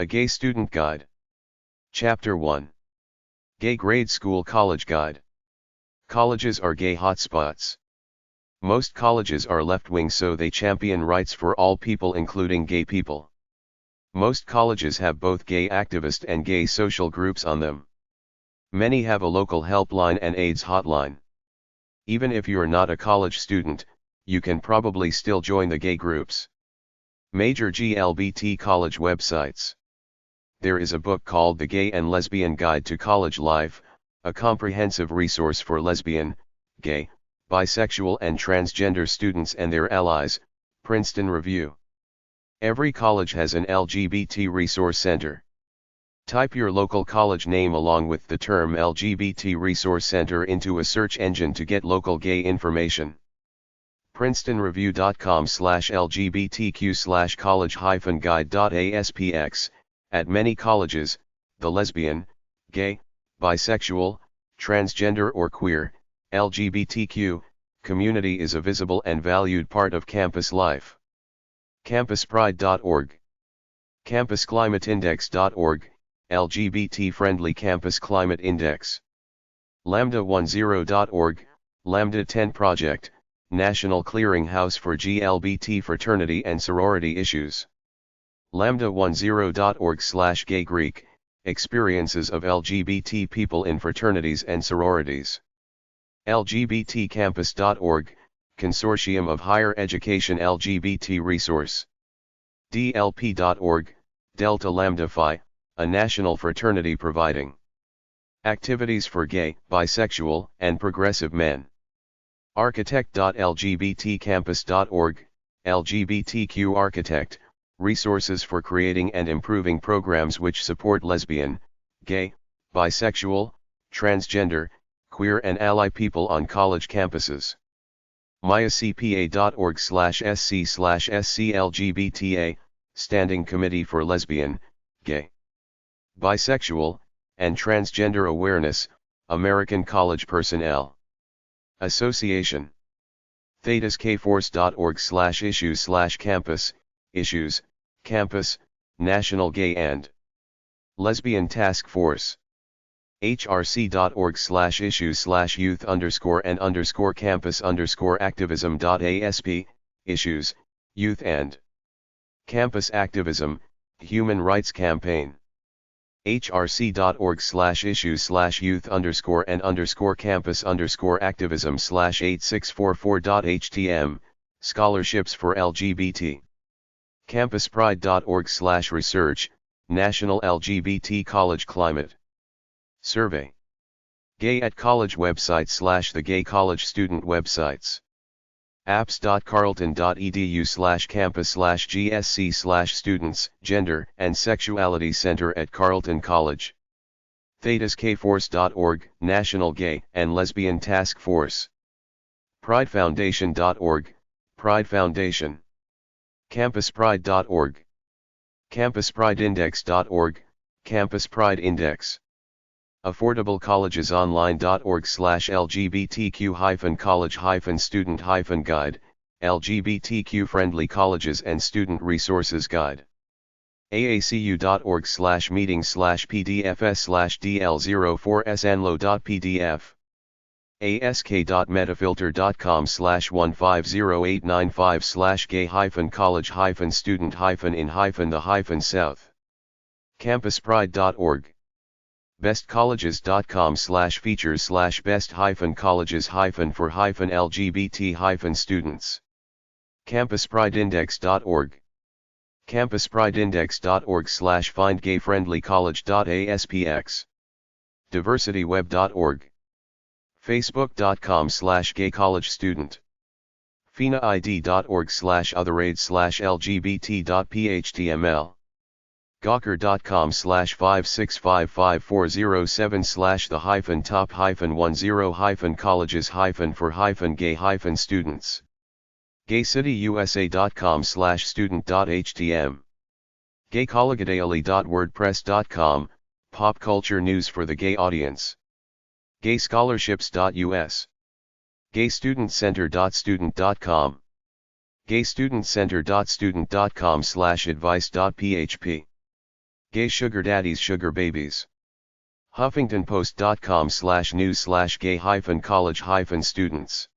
A Gay Student Guide. Chapter 1. Gay Grade School College Guide. Colleges are gay hotspots. Most colleges are left-wing, so they champion rights for all people, including gay people. Most colleges have both gay activist and gay social groups on them. Many have a local helpline and AIDS hotline. Even if you're not a college student, you can probably still join the gay groups. Major GLBT college websites. There is a book called The Gay and Lesbian Guide to College Life, a comprehensive resource for lesbian, gay, bisexual and transgender students and their allies, Princeton Review. Every college has an LGBT resource center. Type your local college name along with the term LGBT Resource Center into a search engine to get local gay information. PrincetonReview.com/LGBTQ/college-guide.aspx. At many colleges, the lesbian, gay, bisexual, transgender or queer, LGBTQ, community is a visible and valued part of campus life. CampusPride.org. CampusClimateIndex.org, LGBT-friendly Campus Climate Index. Lambda10.org, Lambda 10 Project, National Clearinghouse for GLBT fraternity and sorority issues. Lambda10.org/GayGreek, experiences of LGBT people in fraternities and sororities. LGBTcampus.org, Consortium of Higher Education LGBT Resource. DLP.org, Delta Lambda Phi, a national fraternity providing activities for gay, bisexual, and progressive men. Architect.lgbtcampus.org, LGBTQ Architect, resources for creating and improving programs which support lesbian, gay, bisexual, transgender, queer and ally people on college campuses. myacpa.org/sc/sclgbta, Standing Committee for Lesbian, Gay, Bisexual, and Transgender Awareness, American College Personnel Association. thetaskforce.org/issues/campus, issues, campus, National Gay and Lesbian Task Force. hrc.org/issues/youth_and_campus_activism.asp, issues, youth and campus activism, Human Rights Campaign. hrc.org/issues/youth_and_campus_activism/8644.htm, scholarships for LGBT. campuspride.org/research, National LGBT College Climate Survey. Gay at College website / the Gay College Student websites. apps.carleton.edu/campus/gsc/students, Gender and Sexuality Center at Carleton College. thetaskforce.org, National Gay and Lesbian Task Force. pridefoundation.org, Pride Foundation. campuspride.org. CampusPrideIndex.org, Campus Pride Index. AffordableColleges.online.org/LGBTQ-college-student-guide, LGBTQ-friendly colleges and student resources guide. AACU.org/meetings/pdfs/dl04snlo.pdf. ask.metafilter.com/150895/gay-college-student-in-the-south. CampusPride.org. bestcolleges.com/features/best-colleges-for-LGBT-students. CampusPrideIndex.org. CampusPrideIndex.org/findgayfriendlycollege.aspx. diversityweb.org. facebook.com/gaycollegestudent. finaid.org/otheraids/lgbt.phtml. gawker.com/5655407/the-top-10-colleges-for-gay-students. gaycityusa.com/student.htm. gaycollegedaily.wordpress.com, pop culture news for the gay audience. gayscholarships.us. gaystudentcenter.student.com. gaystudentcenter.student.com/advice.php. Gay sugar daddies sugar babies. HuffingtonPost.com/news/gay-college-students.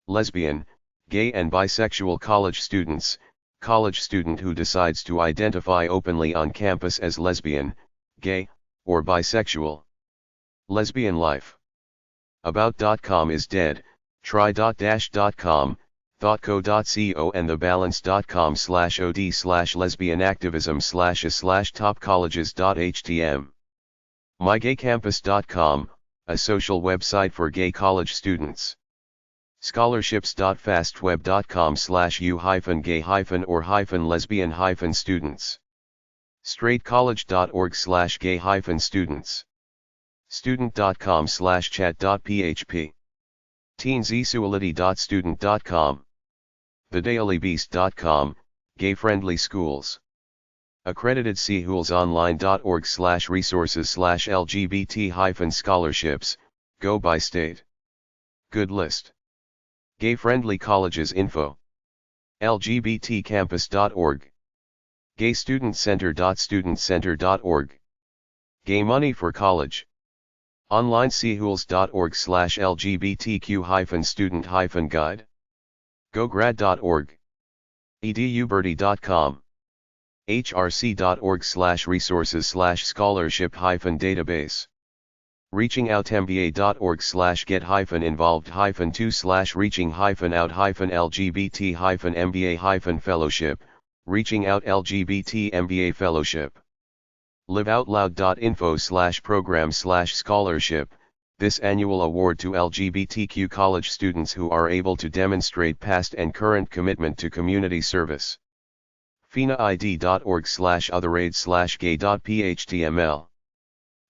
Lesbian, gay and bisexual college students. College student who decides to identify openly on campus as lesbian, gay, or bisexual. Lesbian life. About.com is dead. Try.com, thoughtco.co and thebalance.com/od/lesbian-activism/a/topcolleges.htm. mygaycampus.com, a social website for gay college students. Scholarships.fastweb.com/u-gay-or-lesbian-students. straightcollege.org/gay-students. student.com/chat.php. teensequality.student.com. thedailybeast.com, gay-friendly schools. Accredited schoolsonline.org/resources/LGBT-scholarships, go by state. Good list. Gay-friendly colleges info. lgbtcampus.org. gaystudentcenter.studentcenter.org. Gay money for college. Online chools.org/lgbtq-student-guide. gograd.org. eduberty.com. hrc.org/resources/scholarship-database. reachingout-mba.org/get-involved-2/reaching-out-lgbt-mba-fellowship, reaching out LGBT MBA fellowship. liveoutloud.info/program/scholarship, this annual award to LGBTQ college students who are able to demonstrate past and current commitment to community service. finaid.org/otheraid/gay.phtml.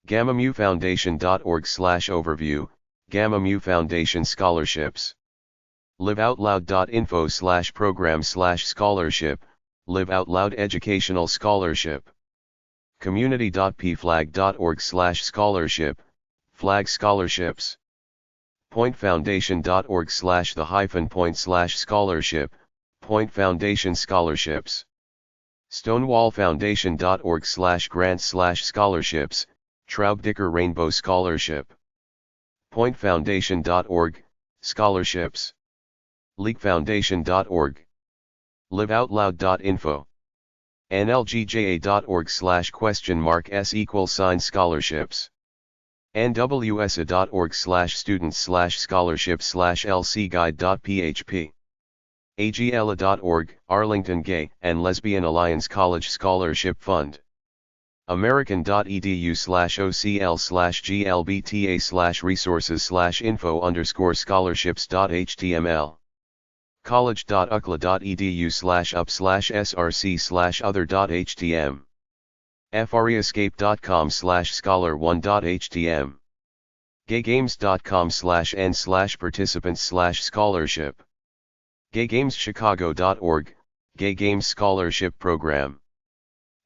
GammaMu.Foundation.org/overview, Gamma Mu Foundation scholarships. liveoutloud.info/program/scholarship, Live Out Loud Educational Scholarship. community.pflag.org/scholarship, Flag Scholarships. pointfoundation.org/the-point/scholarship, Point Foundation Scholarships. stonewallfoundation.org/grants/scholarships, Traubdicker Rainbow Scholarship. pointfoundation.org, scholarships. leakfoundation.org. liveoutloud.info. nlgja.org/?s=scholarships. nwsa.org/students/scholarships/lcguide.php. agla.org, Arlington Gay and Lesbian Alliance College Scholarship Fund. american.edu/ocl/glbta/resources/info_scholarships.html. college.ukla.edu/up/src/other.htm. freescape.com/scholar1.htm. gaygames.com/n/participants/scholarship. gaygameschicago.org, Gay Games Scholarship Program.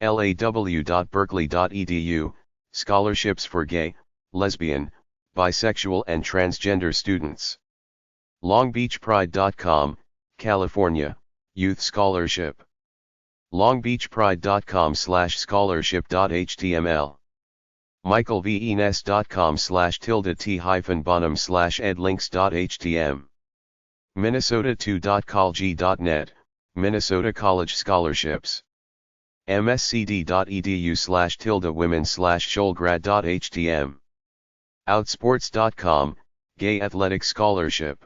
law.berkeley.edu, scholarships for gay, lesbian, bisexual and transgender students. longbeachpride.com, California, Youth Scholarship. longbeachpride.com/scholarship.html. michaelvenes.com/t-bonham/edlinks.htm. minnesota2.colg.net, Minnesota College Scholarships. mscd.edu/women/shoalgrad.htm. outsports.com, Gay Athletic Scholarship.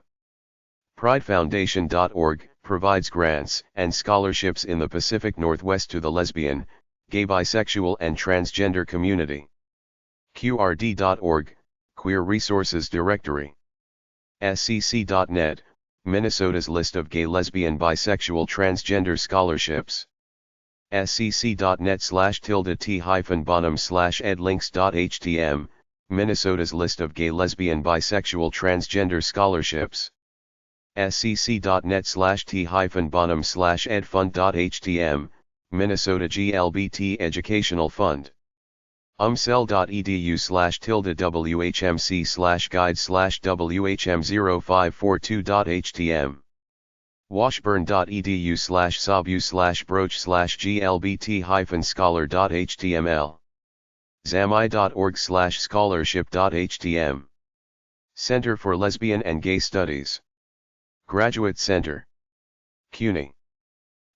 pridefoundation.org, provides grants and scholarships in the Pacific Northwest to the lesbian, gay, bisexual and transgender community. qrd.org, Queer Resources Directory. scc.net, Minnesota's list of gay, lesbian, bisexual, transgender scholarships. scc.net/t-bonham/edlinks.htm, Minnesota's list of gay, lesbian, bisexual, transgender scholarships. scc.net/t-bonham/edfund.htm, Minnesota GLBT Educational Fund. umcel.edu/whmc/guide/whm0542.htm. washburn.edu/sabu/broach/glbt-scholar.html zami.org/scholarship.htm Center for Lesbian and Gay Studies. Graduate Center. CUNY.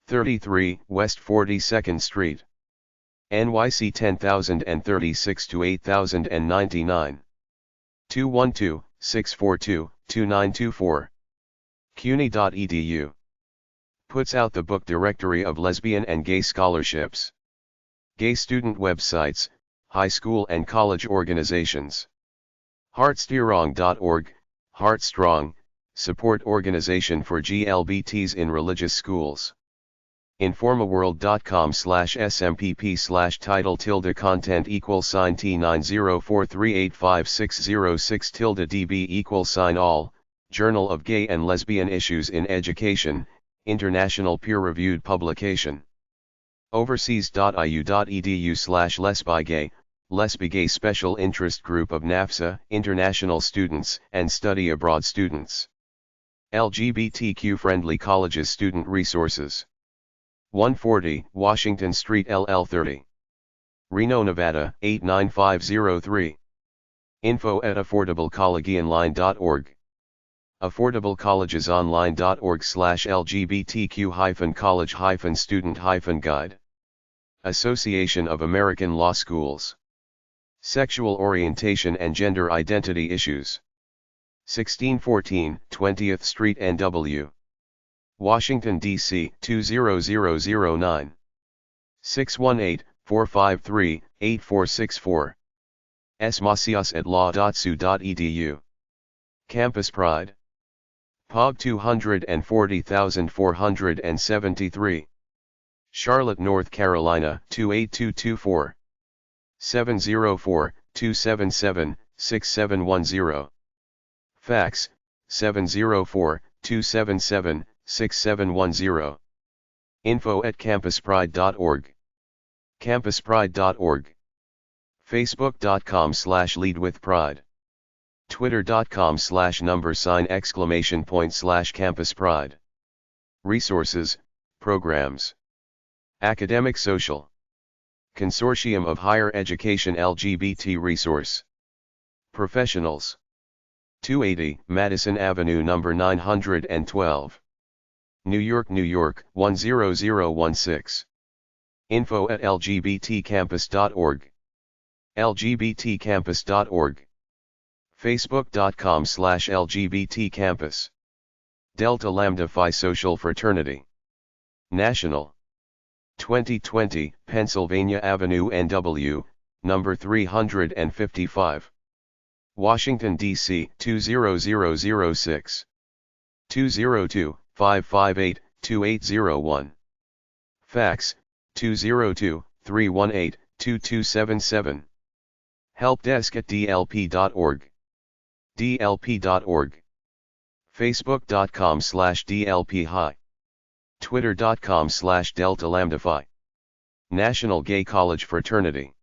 33 West 42nd Street. NYC 10036 to 8099. 212-642-2924. CUNY.edu. Puts out the book Directory of Lesbian and Gay Scholarships. Gay student websites, high school and college organizations. Heartstrong.org, Heartstrong, support organization for GLBTs in religious schools. informaworld.com/smpp/title-content T9043856006 db Journal of Gay and Lesbian Issues in Education, international peer-reviewed publication. overseas.iu.edu/lesbigay, Lesbigay Special Interest Group of NAFSA, international students and study abroad students. LGBTQ-friendly colleges student resources. 140 Washington Street LL30. Reno, Nevada, 89503. info@affordablecollegeonline.org. affordablecollegesonline.org/LGBTQ-college-student-guide. Association of American Law Schools. Sexual Orientation and Gender Identity Issues. 1614 20th Street NW. Washington, D.C. 20009. 618-453-8464. smacias@law.su.edu. Campus Pride. POG 240,473. Charlotte, North Carolina 28224. 704-277-6710. Fax, 704-277-6710. info@campuspride.org. campuspride.org. facebook.com/leadwithpride. twitter.com/!campuspride. Resources, programs. Academic Social. Consortium of Higher Education LGBT Resource. Professionals. 280 Madison Avenue No. 912. New York, New York 10016. info@lgbtcampus.org. lgbtcampus.org. facebook.com/lgbtcampus. Delta Lambda Phi Social Fraternity. National. 2020 Pennsylvania Avenue NW, number 355. Washington, D.C. 20006. 202-558-2801. Fax, 202-318-2277. helpdesk@dlp.org. dlp.org. facebook.com/dlphi. twitter.com/Delta Lambda Phi. National Gay College Fraternity.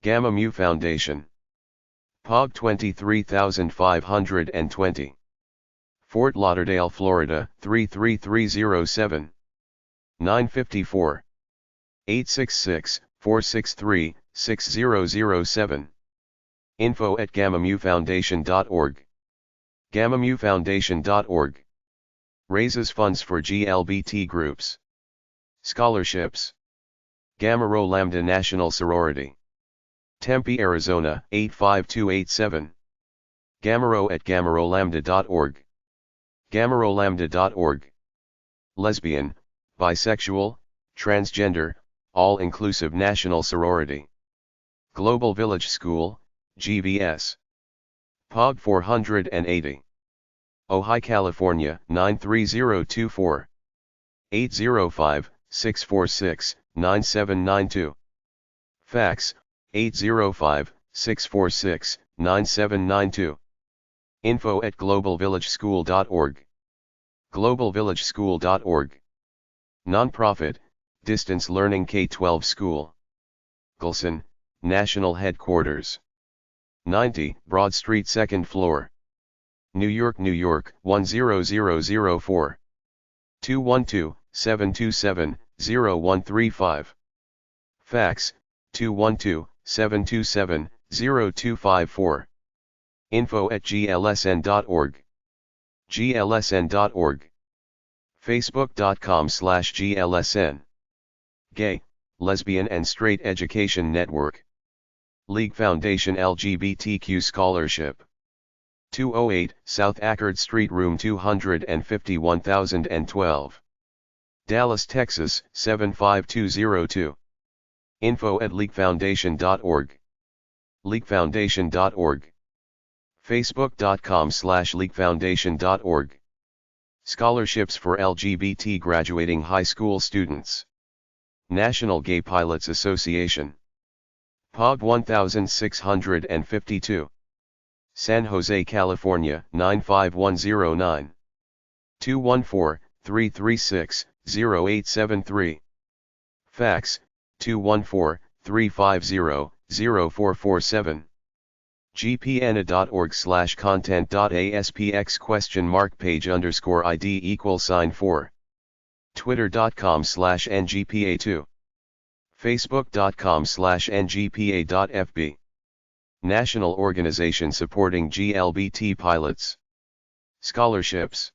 Gamma Mu Foundation. POG 23520. Fort Lauderdale, Florida 33307. 954. 866-463-6007. info@gammamufoundation.org. gammamufoundation.org. Raises funds for GLBT groups. Scholarships. Gamma Rho Lambda National Sorority. Tempe, Arizona 85287. gammarho@gammarholambda.org. gammarholambda.org. Lesbian, bisexual, transgender, all-inclusive national sorority. Global Village School, GVS. POG 480. Ojai, California 93024. 805-646-9792. Fax, 805-646-9792. info@globalvillageschool.org. globalvillageschool.org. Nonprofit, distance learning K-12 school. Gilson, National Headquarters. 90 Broad Street, 2nd floor. New York, New York 10004. 212-727-0135. Fax, 212-727-0254. info@glsn.org. glsn.org. facebook.com/glsn. Gay, Lesbian and Straight Education Network. League Foundation LGBTQ Scholarship. 208 South Ackard Street, Room 251,012. Dallas, Texas 75202. info@leaguefoundation.org. leaguefoundation.org. facebook.com/leaguefoundation.org. Scholarships for LGBT graduating high school students. National Gay Pilots Association. POG 1652. San Jose, California 95109. 214-336-0873. Fax, 214-350-0447. gpna.org/content.aspx?page_id=4. twitter.com/ngpa2. facebook.com/ngpa.fb. National organization supporting GLBT pilots. Scholarships.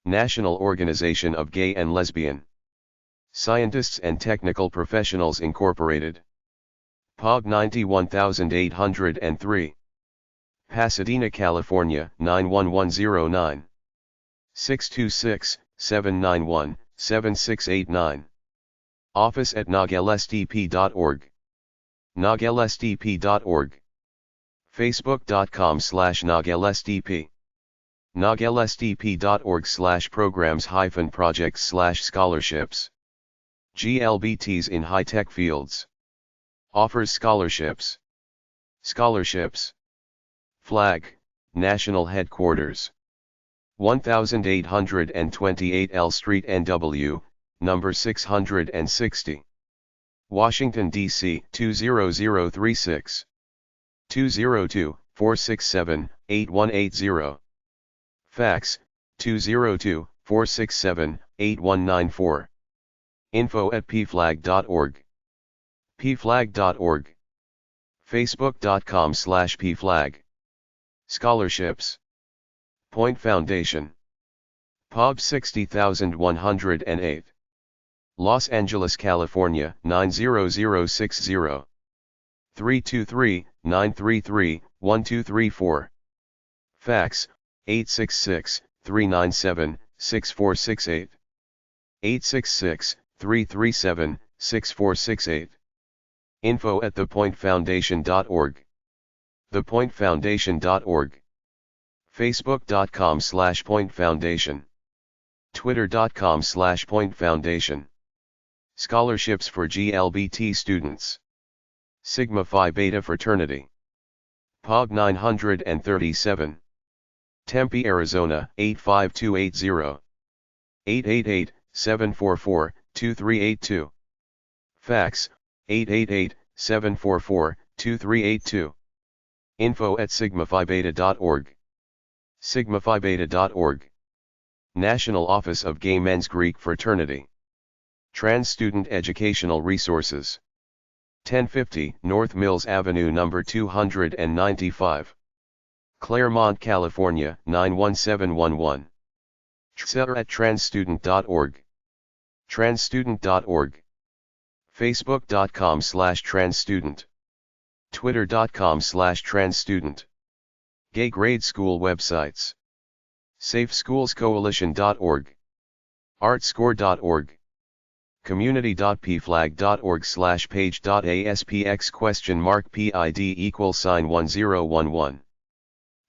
National Organization of Gay and Lesbian Scientists and Technical Professionals Incorporated. POG 91803. Pasadena, California 91109. 626-791-7689. Office at noglsdp.org. noglsdp.org. facebook.com/noglsdp. noglsdp.org/programs-projects/scholarships. GLBTs in high-tech fields. Offers scholarships. Scholarships. Flag, National Headquarters. 1828 L Street, NW, number 660. Washington, D.C. 20036. 202-467-8180. Fax, 202-467-8194. info@pflag.org. pflag.org. facebook.com/pflag. Scholarships. Point Foundation. POG 60108. Los Angeles, California 90060. 323-933-1234. Fax, 866-397-6468. 866-337-6468. info@thepointfoundation.org. thepointfoundation.org. facebook.com/pointfoundation. twitter.com/pointfoundation. Scholarships for GLBT students. Sigma Phi Beta Fraternity. POG 937. Tempe, Arizona 85280. 888-744-2382. Fax, 888-744-2382. info@sigmaphi-beta.org. sigmaphi-beta.org. National Office of Gay Men's Greek Fraternity. Trans Student Educational Resources. 1050 North Mills Avenue, number 295. Claremont, California 91711. @transstudent.org. transstudent.org. facebook.com/transstudent. twitter.com/transstudent. Gay Grade School websites. safeschoolscoalition.org. artscore.org. community.pflag.org/page.aspx?PID=1011.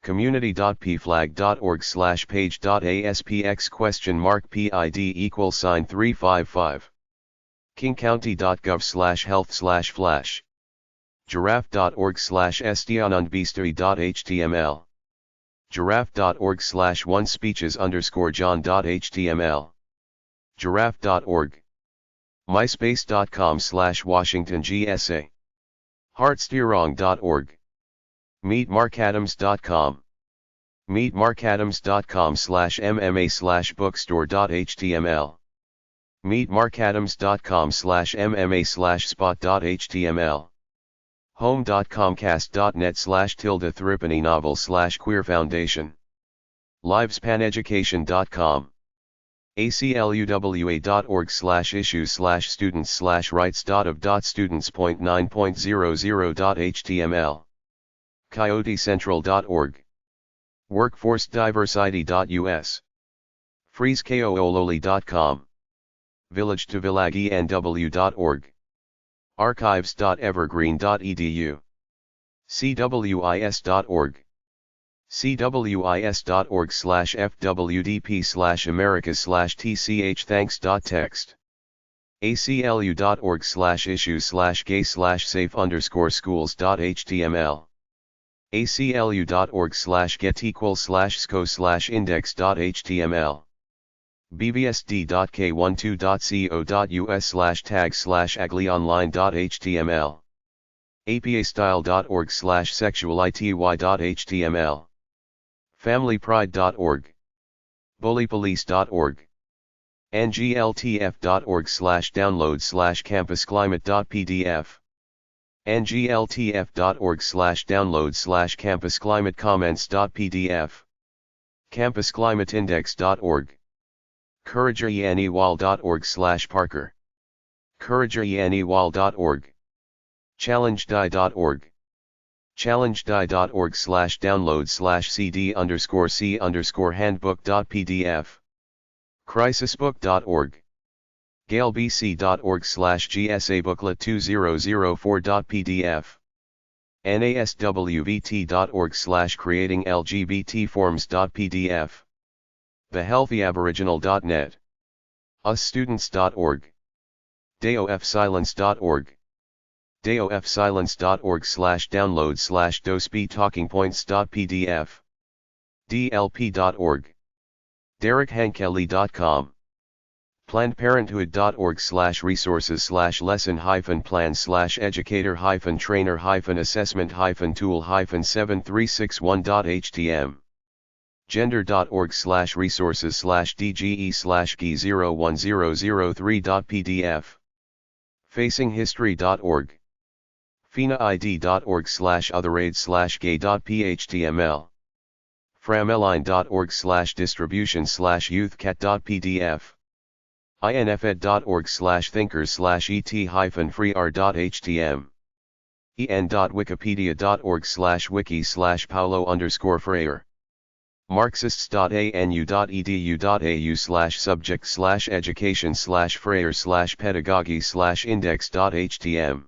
community.pflag.org/page.aspx?PID=355. kingcounty.gov/health/flash. giraffe.org/estionundbeastery.html. giraffe.org/onespeeches_john.html. giraffe.org. myspace.com/WashingtonGSA. heartsteerong.org. meetmarkadams.com. meetmarkadams.com/mma/bookstore.html. meetmarkadams.com/mma/spot.html. home.comcast.net/tilde-threepenny novel/queer foundation. livespaneducation.com. acluwa.org/issues/students/rights.of.students.9.00.html. coyotecentral.org. workforcediversity.us. freezekoololi.com. village2villagenw.org. archives.evergreen.edu. cwis.org. cwis.org/fwdp/americas/tch thanks.text. aclu.org/issues/gay/safe_schools.html. aclu.org/get=sco/index.html. bbsd.k12.co.us/tag/aglyonline.html. apastyle.org/sexuality.html. familypride.org. bullypolice.org. ngltf.org/download/campusclimate.pdf. ngltf.org/download/campusclimatecomments.pdf. campusclimateindex.org. courageanywal.org/parker. courageanywal.org. challengedi.org. challengedi.org/download/cd_c_handbook.pdf. crisisbook.org. galebc.org/gsabooklet2004.pdf. naswvt.org/creating-LGBT-forms.pdf. thehealthyaboriginal.net. usstudents.org. dofsilence.org. dofsilence.org/download/dosebtalkingpoints.pdf. dlp.org. derekhankeli.com. plannedparenthood.org/resources/lesson-plan/educator-tool-736one.htm. gender.org/resources/dge/g01003.pdf. facinghistory.org. finaid.org/otheraids/gay.phtml. frameline.org/distribution/youthcat.pdf. infed.org/thinkers/et-freer.htm. en.wikipedia.org/wiki/paulo_freire. marxists.anu.edu.au/subject/education/freire/pedagogy/index.htm.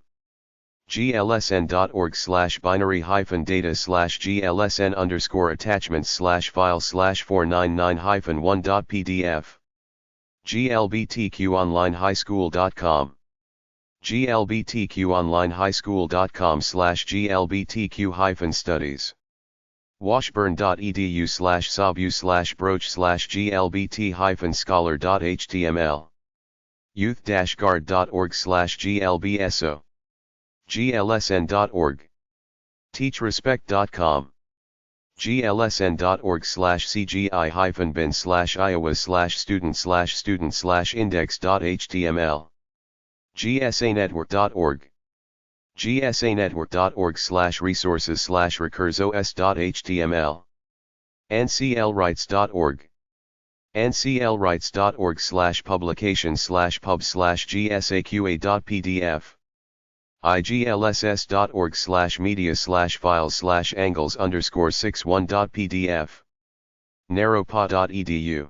glsn.org/binary-data/glsn_attachments/file/499-1.pdf. glbtqonlinehighschool.com. glbtqonlinehighschool.com/glbtq-studies. washburn.edu/sabu/broach/glbt-scholar.html. youth-guard.org/glbso. glsn.org. teachrespect.com. glsn.org/cgi-bin/iowa/student/student/index.html. gsanetwork.org. gsanetwork.org/resources/recursos.html. nclrights.org. nclrights.org/publication/pub/gsaqa.pdf. iglss.org/media/files/angles_61.pdf. narrowpa.edu.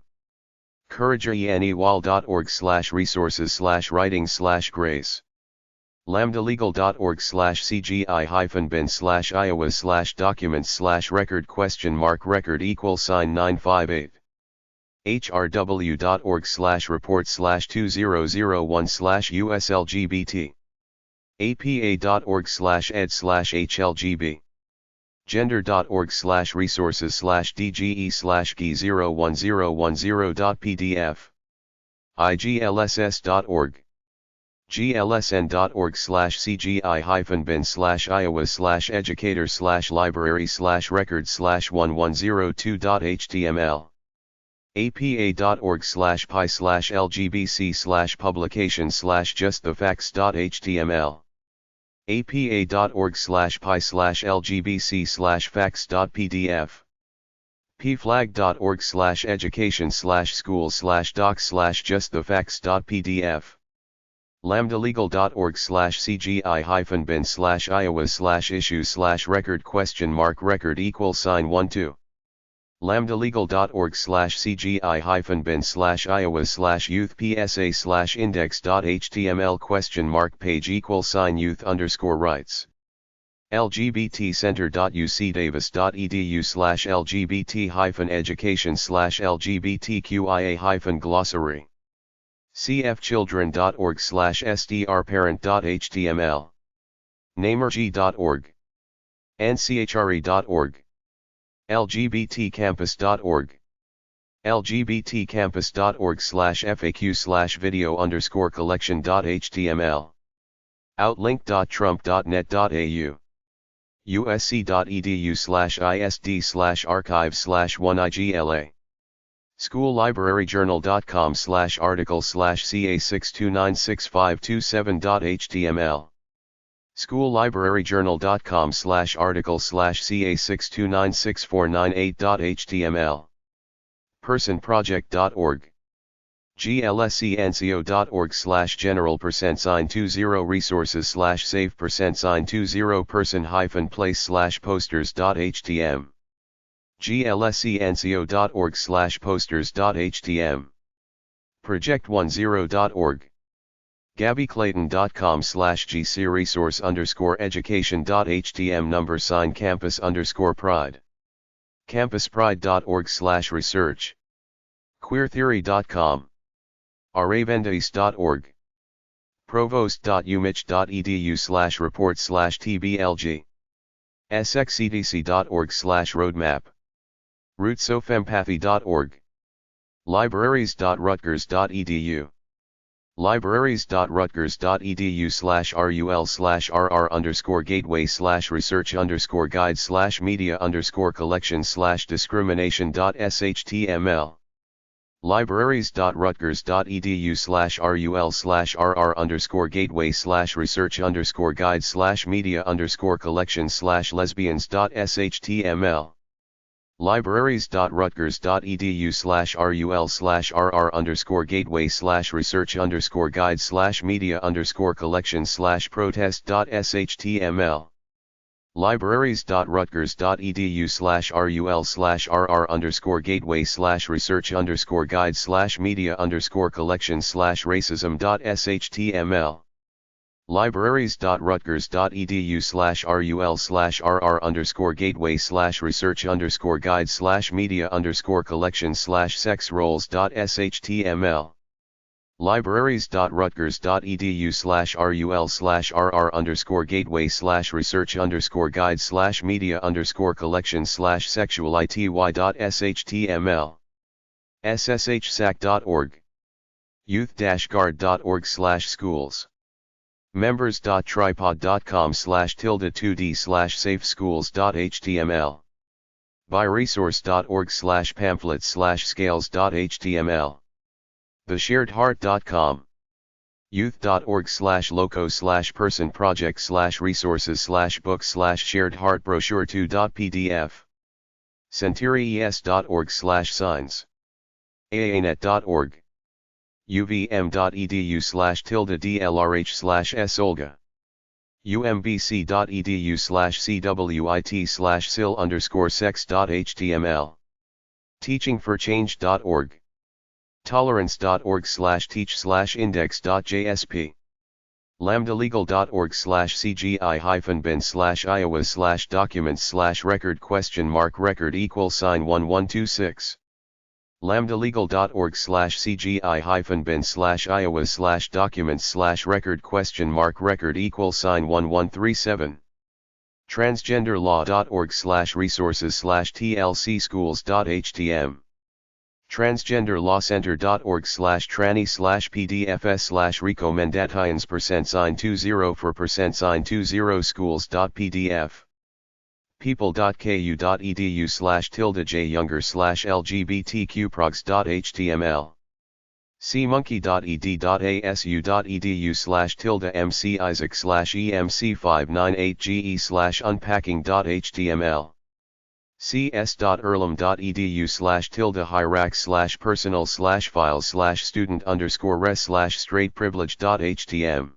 courageanywal.org/resources/writings/grace. lambdalegal.org/cgi-bin/iowa/documents/record?record=958. hrw.org/report/2001/uslgbt. apa.org/ed/hlgb. gender.org/resources/dge/g01010.pdf. iglss.org. glsn.org/cgi-bin/iowa/educator/library/record/1102.html, apa.org/pi/lgbc/publication/justthefacts.html, apa.org/pi/lgbc/facts.pdf, pflag.org/education/schools/docs/justthefacts.pdf, lambdalegal.org/cgi-bin/iowa/issues/record?record=12, lambdalegal.org/cgi-bin/iowa/youth/psa/index.html?page=youth_rights, lgbtcenter.ucdavis.edu/lgbt-education/lgbtqia-glossary, cfchildren.org/strparent.html, namerg.org, nchre.org, lgbtcampus.org, lgbtcampus.org/faq/video_collection.html, outlink.trump.net.au, usc.edu/isd/archive/1igla, schoollibraryjournal.com/article/ca62965227.html, schoollibraryjournal.com/article/ca62964998.html, personproject.org, glscnco.org/general%20resources/save%20 person-place/posters.htm, glscnco.org/posters.htm, project10.org, gabbyclayton.com/gcresource_education.htm #campus_pride, campuspride.org/research, queertheory.com, aravendaeast.org, provost.umich.edu/report/tblg, sxcdc.org/roadmap, rootsofempathy.org, libraries.rutgers.edu, libraries.rutgers.edu/rr_gateway/research_guide/media_collection/discrimination.html, libraries.rutgers.edu/rul/rr_gateway/research_guide/media_collection/lesbians.html, libraries.rutgers.edu/rul/rr_gateway/research_guide/media_collection/protest.html, libraries.rutgers.edu/rul/rr_gateway/research_guide/media_collection/racism.html, libraries.rutgers.edu/rul/rr_gateway/research_guide/media_collection/sex roles.html, libraries.rutgers.edu/rul/rr_gateway/research_guide/media_collection/sexuality.html, sshsac.org, youth-guard.org/schools, members.tripod.com/2d/safeschools.html, byresource.org/pamphlets/scales.html, thesharedheart.com, youth.org/loco/person-project/resources/books/sharedheartbrochure2.pdf, centuries.org/signs, aanet.org, uvm.edu/+DLRH/S-Olga, umbc.edu/CWIT/sil_sex.html, teachingforchange.org, tolerance.org/teach/index.jsp, lambdalegal.org/cgi-bin/iowa/documents/record?record=1126, lambdalegal.org/cgi-bin/iowa/documents/record?record=1137, transgenderlaw.org/resources/tlcschools.htm, transgenderlawcenter.org/tranny/pdfs/recommendations %20 for %20 schools.pdf. people.ku.edu/jyounger/lgbtqprogs.html. cmonkey.ed.asu.edu/emcisaac/emc598ge/unpacking.html. cs.earlham.edu/tilde-hierarch/personal/files/student_res/straightprivilege.htm.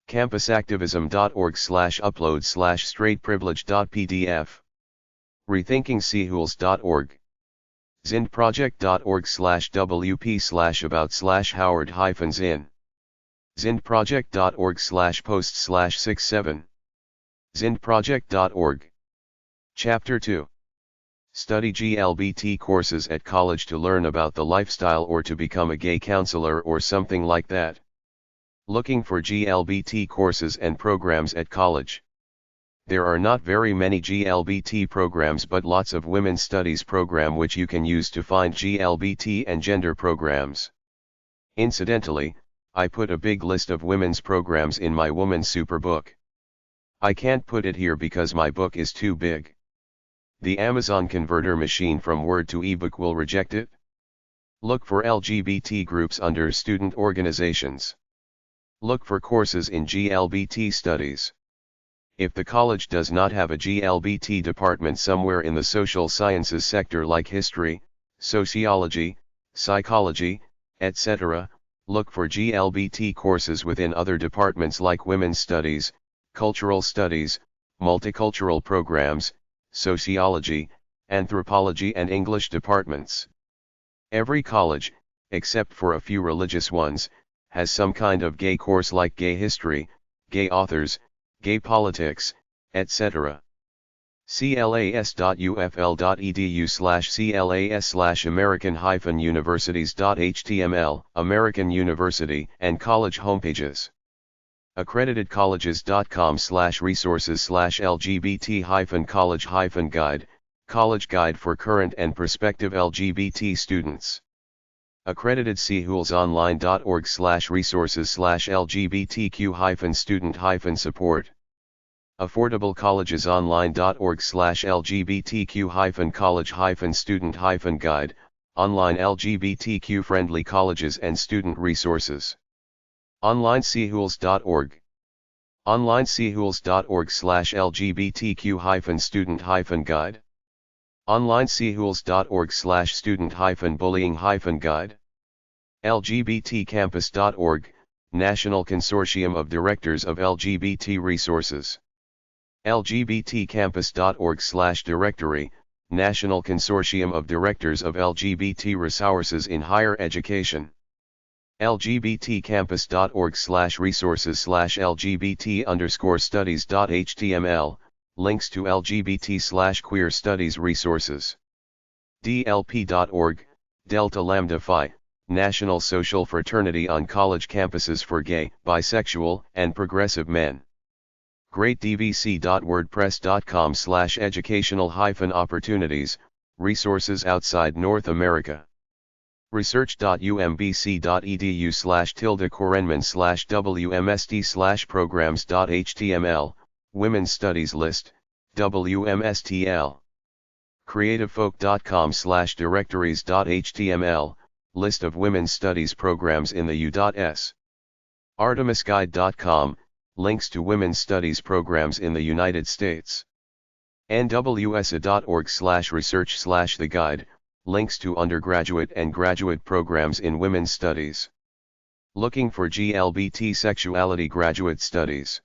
campusactivism.org/upload/straightprivilege.pdf. rethinkingchools.org. zindproject.org/wp/about/howard-in. zindproject.org/post/67. zindproject.org. Chapter 2. Study GLBT courses at college to learn about the lifestyle or to become a gay counselor or something like that. Looking for GLBT courses and programs at college. There are not very many GLBT programs but lots of women's studies program which you can use to find GLBT and gender programs. Incidentally, I put a big list of women's programs in my Woman's Super book. I can't put it here because my book is too big. The Amazon converter machine from Word to ebook will reject it. Look for LGBT groups under student organizations. Look for courses in GLBT studies. If the college does not have a GLBT department somewhere in the social sciences sector like history, sociology, psychology, etc., look for GLBT courses within other departments like women's studies, cultural studies, multicultural programs, sociology, anthropology and English departments. Every college, except for a few religious ones, has some kind of gay course like gay history, gay authors, gay politics, etc. clas.ufl.edu/clas/american-universities.html, American University and college homepages. accreditedcolleges.com/resources/LGBT-college-guide, college guide for current and prospective LGBT students. accreditedchools.online.org/resources/LGBTQ-student-support. affordablecollegesonline.org/LGBTQ-college-student-guide, online LGBTQ-friendly colleges and student resources. onlinechools.org. onlinechools.org/LGBTQ-student-guide. onlinechools.org/student-bullying-guide. lgbtcampus.org, National Consortium of Directors of LGBT Resources. lgbtcampus.org/directory, National Consortium of Directors of LGBT Resources in Higher Education. lgbtcampus.org/resources/lgbt_studies.html, links to LGBT/queer studies resources. dlp.org, Delta Lambda Phi, National Social Fraternity on college campuses for gay, bisexual, and progressive men. greatdvc.wordpress.com/educational-opportunities, resources outside North America. research.umbc.edu/tilde-korenman/wmst/programs.html, Women's Studies List, WMSTL. creativefolk.com/directories.html, list of women's studies programs in the U.S. artemisguide.com, links to women's studies programs in the United States. nwsa.org/research/the guide, links to undergraduate and graduate programs in women's studies. Looking for GLBT sexuality graduate studies.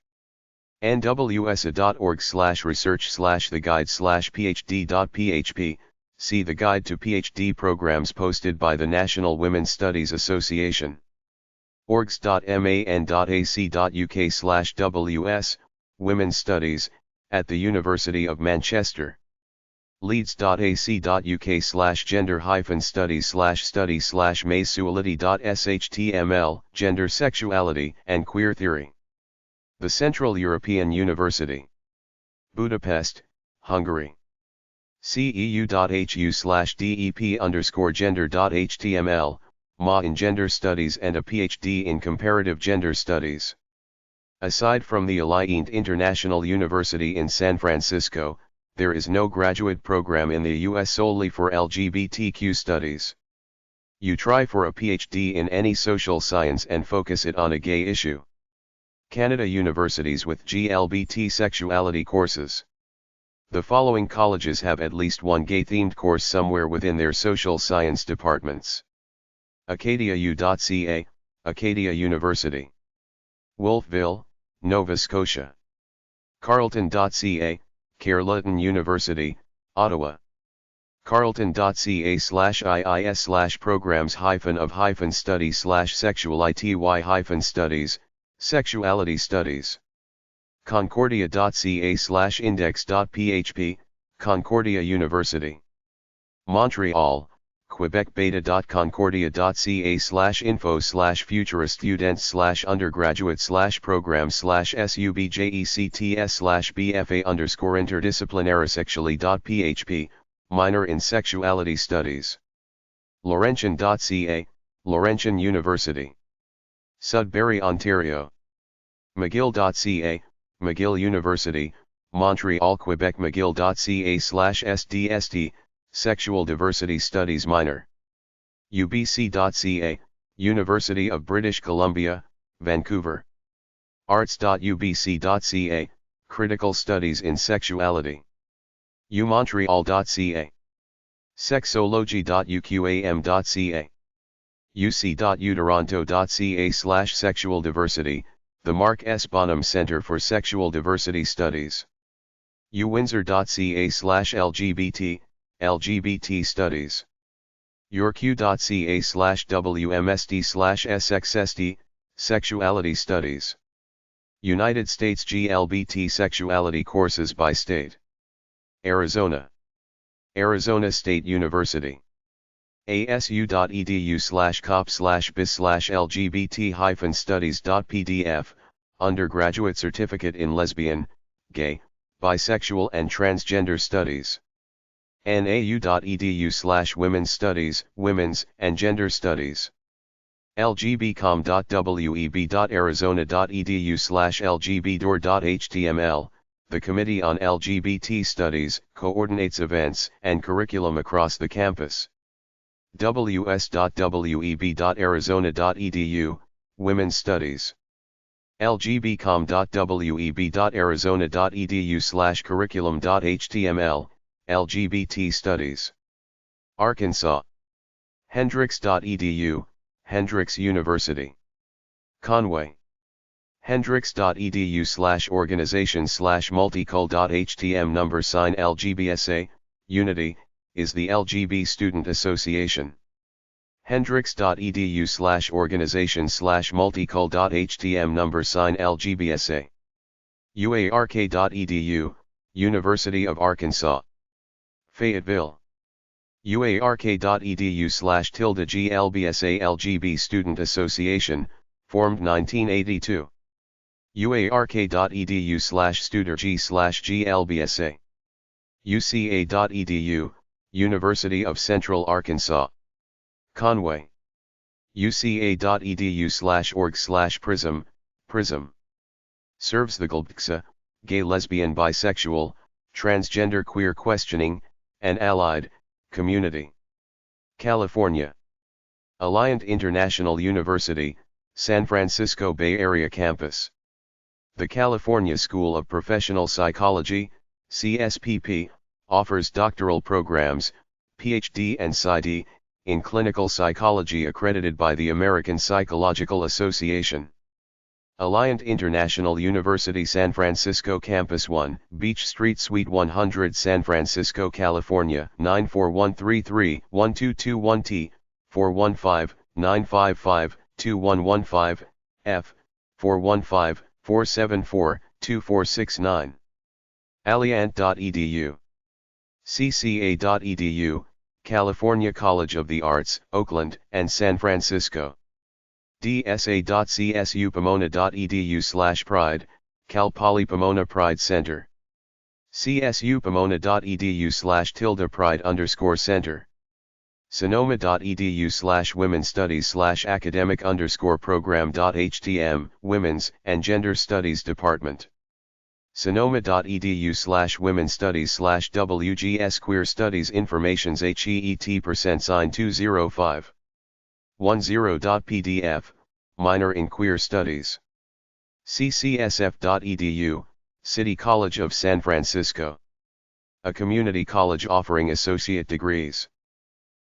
nwsa.org/research/the-guide/phd.php, see the guide to PhD programs posted by the National Women's Studies Association. orgs.man.ac.uk/ws, Women's Studies, at the University of Manchester. leeds.ac.uk/gender-studies/study/masculinity.shtml, Gender Sexuality and Queer Theory. The Central European University. Budapest, Hungary. ceu.hu/dep_gender.html, MA in Gender Studies and a PhD in Comparative Gender Studies. Aside from the Alliant International University in San Francisco, there is no graduate program in the US solely for LGBTQ studies. You try for a PhD in any social science and focus it on a gay issue. Canada universities with GLBT sexuality courses. The following colleges have at least one gay-themed course somewhere within their social science departments. AcadiaU.ca, Acadia University. Wolfville, Nova Scotia. Carleton.ca, Carleton University, Ottawa. Carleton.ca/IIS/programs-of-study/sexuality-studies, sexuality studies. Concordia.ca/index.php, Concordia University. Montreal, Quebec beta.concordia.ca/info/futurist-students/undergraduate/programs/subjects/interdisciplinary-sexually.php, minor in sexuality studies. Laurentian.ca, Laurentian University. Sudbury, Ontario. McGill.ca, McGill University, Montreal, Quebec. McGill.ca/SDST, Sexual Diversity Studies minor. UBC.ca, University of British Columbia, Vancouver. Arts.ubc.ca, Critical Studies in Sexuality. umontreal.ca. Sexology.uqam.ca. uc.utoronto.ca/sexual diversity, the Mark S. Bonham Center for Sexual Diversity Studies. uwindsor.ca/LGBT, LGBT Studies. yorq.ca/wmsd/sxsd, Sexuality Studies. United States GLBT Sexuality Courses by State. Arizona. Arizona State University. asu.edu/cop/bis/lgbt-studies.pdf, Undergraduate Certificate in Lesbian, Gay, Bisexual and Transgender Studies. nau.edu/Women's Studies, Women's and Gender Studies. lgbcom.web.arizona.edu/lgbdoor.html, the Committee on LGBT Studies coordinates events and curriculum across the campus. ws.web.arizona.edu, Women's Studies. lgbcom.web.arizona.edu/curriculum.html, LGBT Studies. Arkansas. Hendrix.edu, Hendrix University. Conway. Hendrix.edu/organization/multicul.htm LGBSA, Unity, is the LGB Student Association. Hendrix.edu/organization/multicul.htm LGBSA. uark.edu, University of Arkansas. Fayetteville. uark.edu/GLBSA LGB Student Association, formed 1982. uark.edu/studerg/GLBSA. uca.edu, University of Central Arkansas. Conway. uca.edu/org/prism, Prism. Serves the GLBSA, gay, lesbian, bisexual, transgender, queer questioning, and allied community. California. Alliant International University, San Francisco Bay Area campus. The California School of Professional Psychology, CSPP, offers doctoral programs, PhD and PsyD, in clinical psychology accredited by the American Psychological Association. Alliant International University San Francisco Campus 1, Beach Street Suite 100, San Francisco, California, 94133-1221T, 415-955-2115, F, 415-474-2469. Alliant.edu. cca.edu, California College of the Arts, Oakland and San Francisco. dsa.csupomona.edu/pride, Cal Poly Pomona Pride Center. csupomona.edu/pride_center. sonoma.edu/womenstudies/academic_program.htm, Women's and Gender Studies Department. sonoma.edu/womenstudies/wgs Queer Studies Informations HEET %205. 10.pdf, minor in Queer Studies. ccsf.edu, City College of San Francisco. A community college offering associate degrees.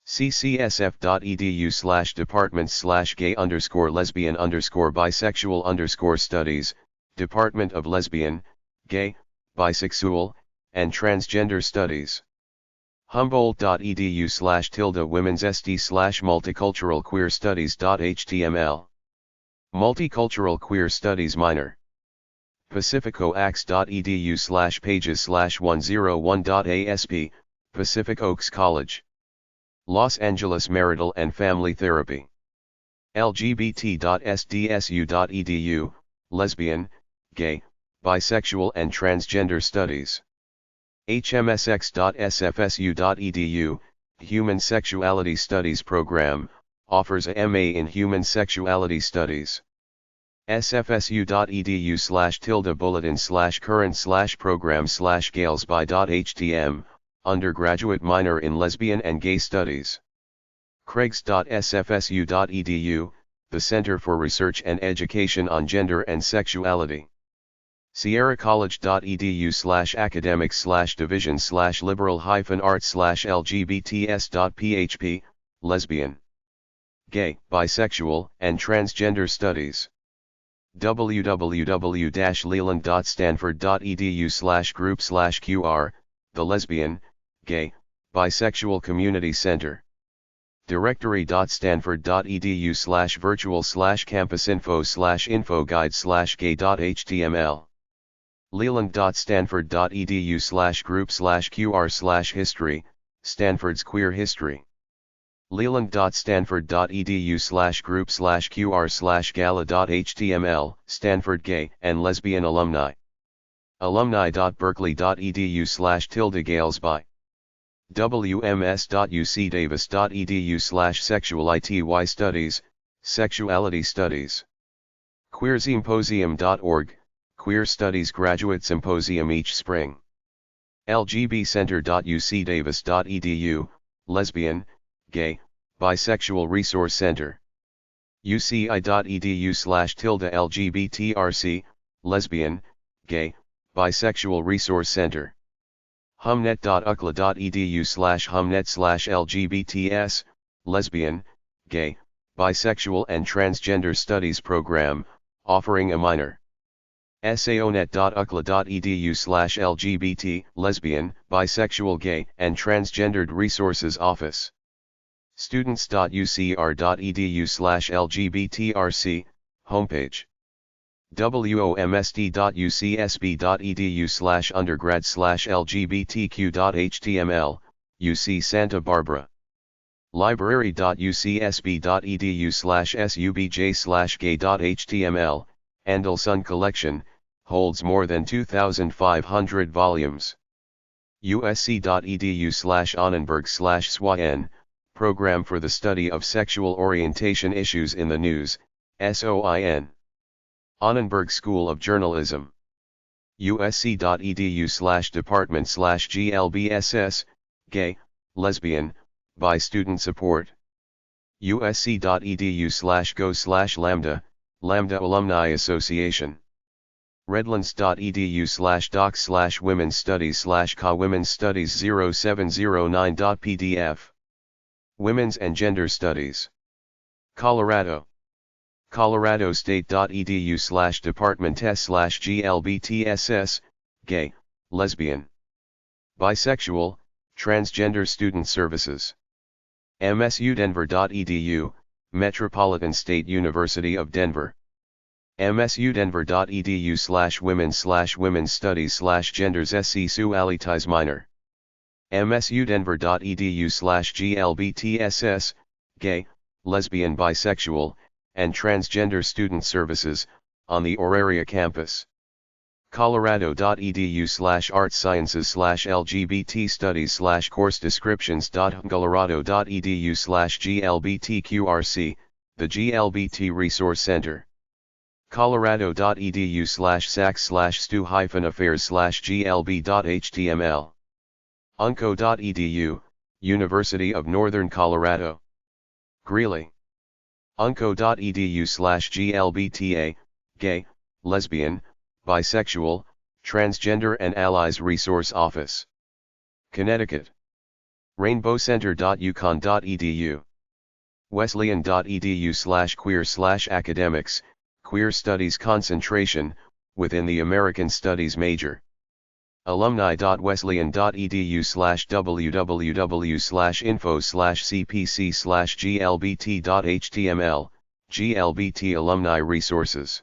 ccsf.edu/departments/gay_lesbian_bisexual_studies, Department of Lesbian, Gay, Bisexual, and Transgender Studies. humboldt.edu/women's/st/multicultural_queer-studies.html. Multicultural Queer Studies minor. pacificoacs.edu/pages/101.asp, Pacific Oaks College. Los Angeles Marital and Family Therapy. lgbt.sdsu.edu, Lesbian, Gay, Bisexual and Transgender Studies. hmsx.sfsu.edu, Human Sexuality Studies Program, offers a MA in Human Sexuality Studies. sfsu.edu/bulletin/current/program/galesby.htm, undergraduate minor in Lesbian and Gay Studies. craigs.sfsu.edu, the Center for Research and Education on Gender and Sexuality. sierracollege.edu/academics/liberal-arts/lgbts.php, Lesbian, Gay, Bisexual, and Transgender Studies. www.leland.stanford.edu/group/QR, the Lesbian, Gay, Bisexual Community Center. directory.stanford.edu/virtual/campusinfo/infoguide/gay.html. leland.stanford.edu/group/QR/history, Stanford's Queer History. leland.stanford.edu/group/QR/gala.html, Stanford Gay and Lesbian Alumni. alumni.berkeley.edu/galesby. wms.ucdavis.edu/sexuality studies, Sexuality Studies. queersymposium.org, Queer Studies Graduate Symposium each spring. lgbcenter.ucdavis.edu, Lesbian, Gay, Bisexual Resource Center. uci.edu/lgbtrc, Lesbian, Gay, Bisexual Resource Center. humnet.ucla.edu/humnet/lgbts, Lesbian, Gay, Bisexual and Transgender Studies Program, offering a minor. saonet.ucla.edu/lgbt, Lesbian, Bisexual, Gay, and Transgendered Resources Office. students.ucr.edu/lgbtrc, homepage. womsd.ucsb.edu/undergrad/lgbtq.html, UC Santa Barbara. library.ucsb.edu/subj/gay.html, Andelson Collection, holds more than 2,500 volumes. usc.edu/Annenberg/SWAN, Program for the Study of Sexual Orientation Issues in the News, SOIN. Annenberg School of Journalism. usc.edu/department/glbss, Gay, Lesbian, by Student Support. usc.edu/go/lambda, Lambda Alumni Association. redlands.edu/docs/women's studies/ca women's studies 0709.pdf. Women's and Gender Studies. Colorado. coloradostate.edu/department/glbtss, Gay, Lesbian, Bisexual, Transgender Student Services. msudenver.edu, Metropolitan State University of Denver. msudenver.edu/women/women's studies/genders sexualities minor. msudenver.edu/glbtss, Gay, Lesbian, Bisexual, and Transgender Student Services, on the Auraria campus. colorado.edu/arts/sciences/lgbt-studies/course descriptions.colorado.edu/glbtqrc, the GLBT Resource Center. colorado.edu/sac/stu-affairs/glb.html. unco.edu, University of Northern Colorado. Greeley. unco.edu/glbta, gay, lesbian, bisexual, transgender and allies resource office. Connecticut. rainbowcenter.uconn.edu. wesleyan.edu/queer/academics, queer studies concentration, within the American Studies major. alumni.wesleyan.edu/www/info/cpc/glbt.html, GLBT alumni resources.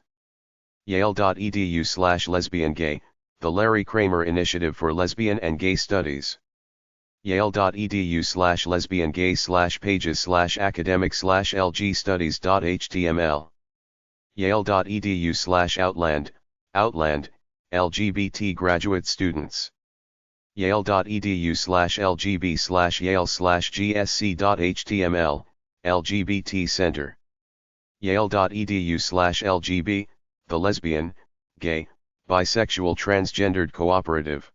yale.edu/lesbian gay, the Larry Kramer Initiative for Lesbian and Gay Studies. yale.edu/lesbian gay/pages/academic/lgstudies.html. yale.edu/outland, outland, LGBT graduate students. yale.edu/lgb/yale/gsc.html, LGBT Center. yale.edu/lgb, the lesbian, gay, bisexual transgendered cooperative.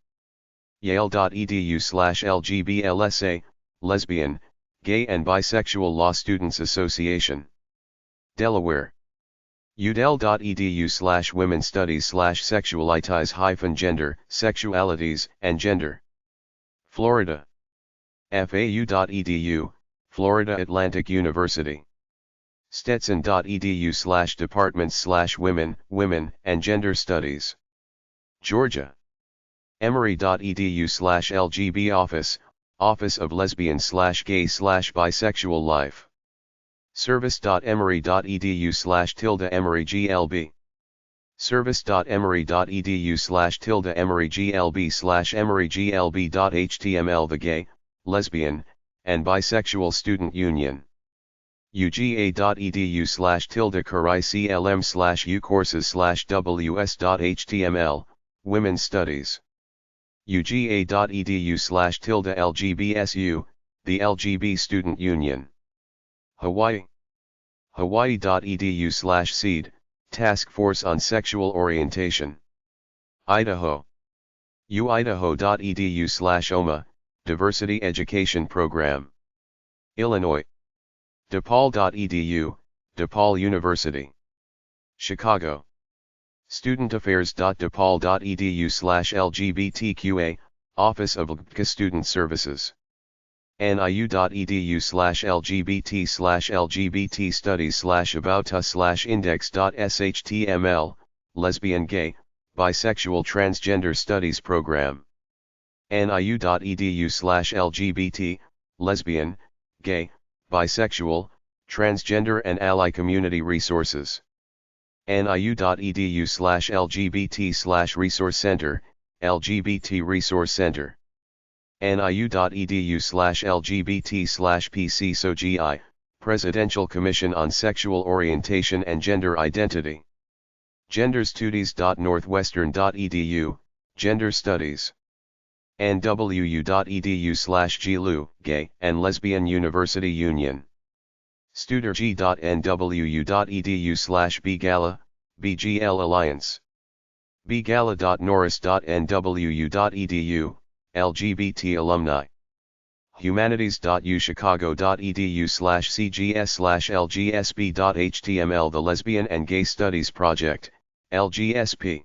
yale.edu/lgblsa, lesbian, gay and bisexual law students association. Delaware. udel.edu/women studies/sexualities-gender, sexualities, and gender. Florida. fau.edu, Florida Atlantic University. stetson.edu/departments/women, women, and gender studies. Georgia. emory.edu/lgb office, Office of Lesbian/Gay/Bisexual Life. service.emory.edu/emory-glb. service.emory.edu/emory-glb/emory-glb.html. The Gay, Lesbian, and Bisexual Student Union. uga.edu/curriclm/ucourses/ws.html, Women's Studies. uga.edu/lgbsu, the LGB Student Union. Hawaii. hawaii.edu/seed, Task Force on Sexual Orientation. Idaho. uidaho.edu/OMA, Diversity Education Program. Illinois. DePaul.edu, DePaul University. Chicago. studentaffairs.depaul.edu/lgbtqa, Office of LGBTQ Student Services. niu.edu/lgbt/lgbt studies/about us/index.shtml, Lesbian Gay, Bisexual Transgender Studies Program. niu.edu/lgbt, Lesbian, Gay, Bisexual, Transgender and Ally Community Resources. niu.edu/lgbt/resource center, LGBT Resource Center. niu.edu/lgbt/pcsogi, Presidential Commission on Sexual Orientation and Gender Identity. genderstudies.northwestern.edu, Gender Studies. nwu.edu/GLU, Gay and Lesbian University Union. studerg.nwu.edu/bgala, BGL Alliance. bgala.norris.nwu.edu, LGBT Alumni. humanities.uchicago.edu/cgs/lgsb.html, The Lesbian and Gay Studies Project, LGSP.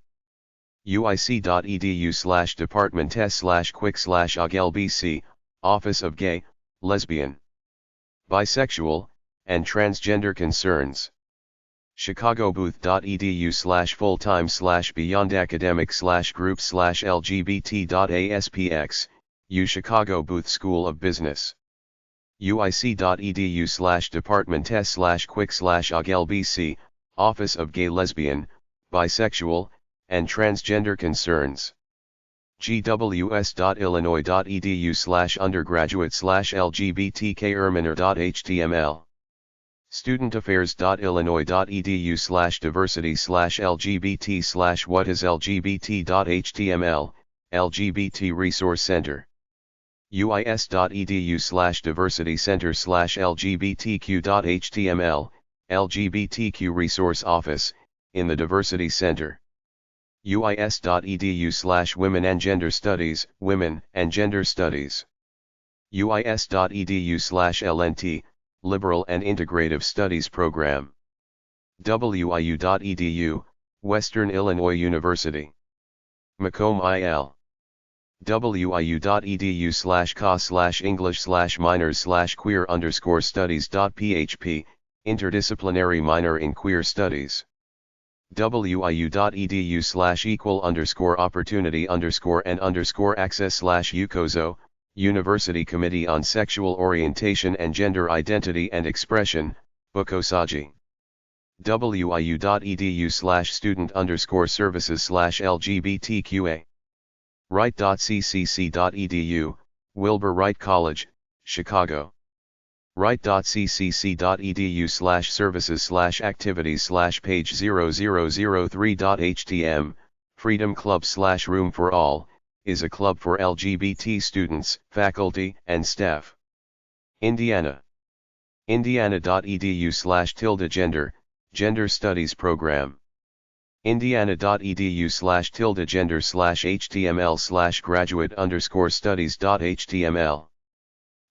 uic.edu/departments/quick/oglbc, Office of Gay, Lesbian, Bisexual, and Transgender Concerns. chicagobooth.edu/full-time/beyond-academic/group/lgbt.aspx, UChicago Booth School of Business. uic.edu/departments/quick/oglbc, Office of Gay, Lesbian, Bisexual, and Transgender Concerns. gws.illinois.edu/undergraduate/lgbtkerminer.html. studentaffairs.illinois.edu/diversity/lgbt/whatisLGBT.html, LGBT Resource Center. uis.edu/diversity-center/lgbtq.html, LGBTQ Resource Office, in the Diversity Center. uis.edu/women and gender studies, Women and Gender Studies. uis.edu/LNT, Liberal and Integrative Studies Program. wiu.edu, Western Illinois University. Macomb IL. wiu.edu/ca/english/minors/queer_studies.php, Interdisciplinary Minor in Queer Studies. wiu.edu/equal_opportunity_and_access/UCOSO, University Committee on Sexual Orientation and Gender Identity and Expression, Bukosaji. wiu.edu/student_services/LGBTQA. Wright.ccc.edu, Wilbur Wright College, Chicago. Wright.cc.edu/services/activities/page 0003.htm, Freedom Club/Room for All, is a club for LGBT students, faculty, and staff. Indiana. Indiana.edu/gender, Gender Studies Program. Indiana.edu/gender/html/graduate_studies.html.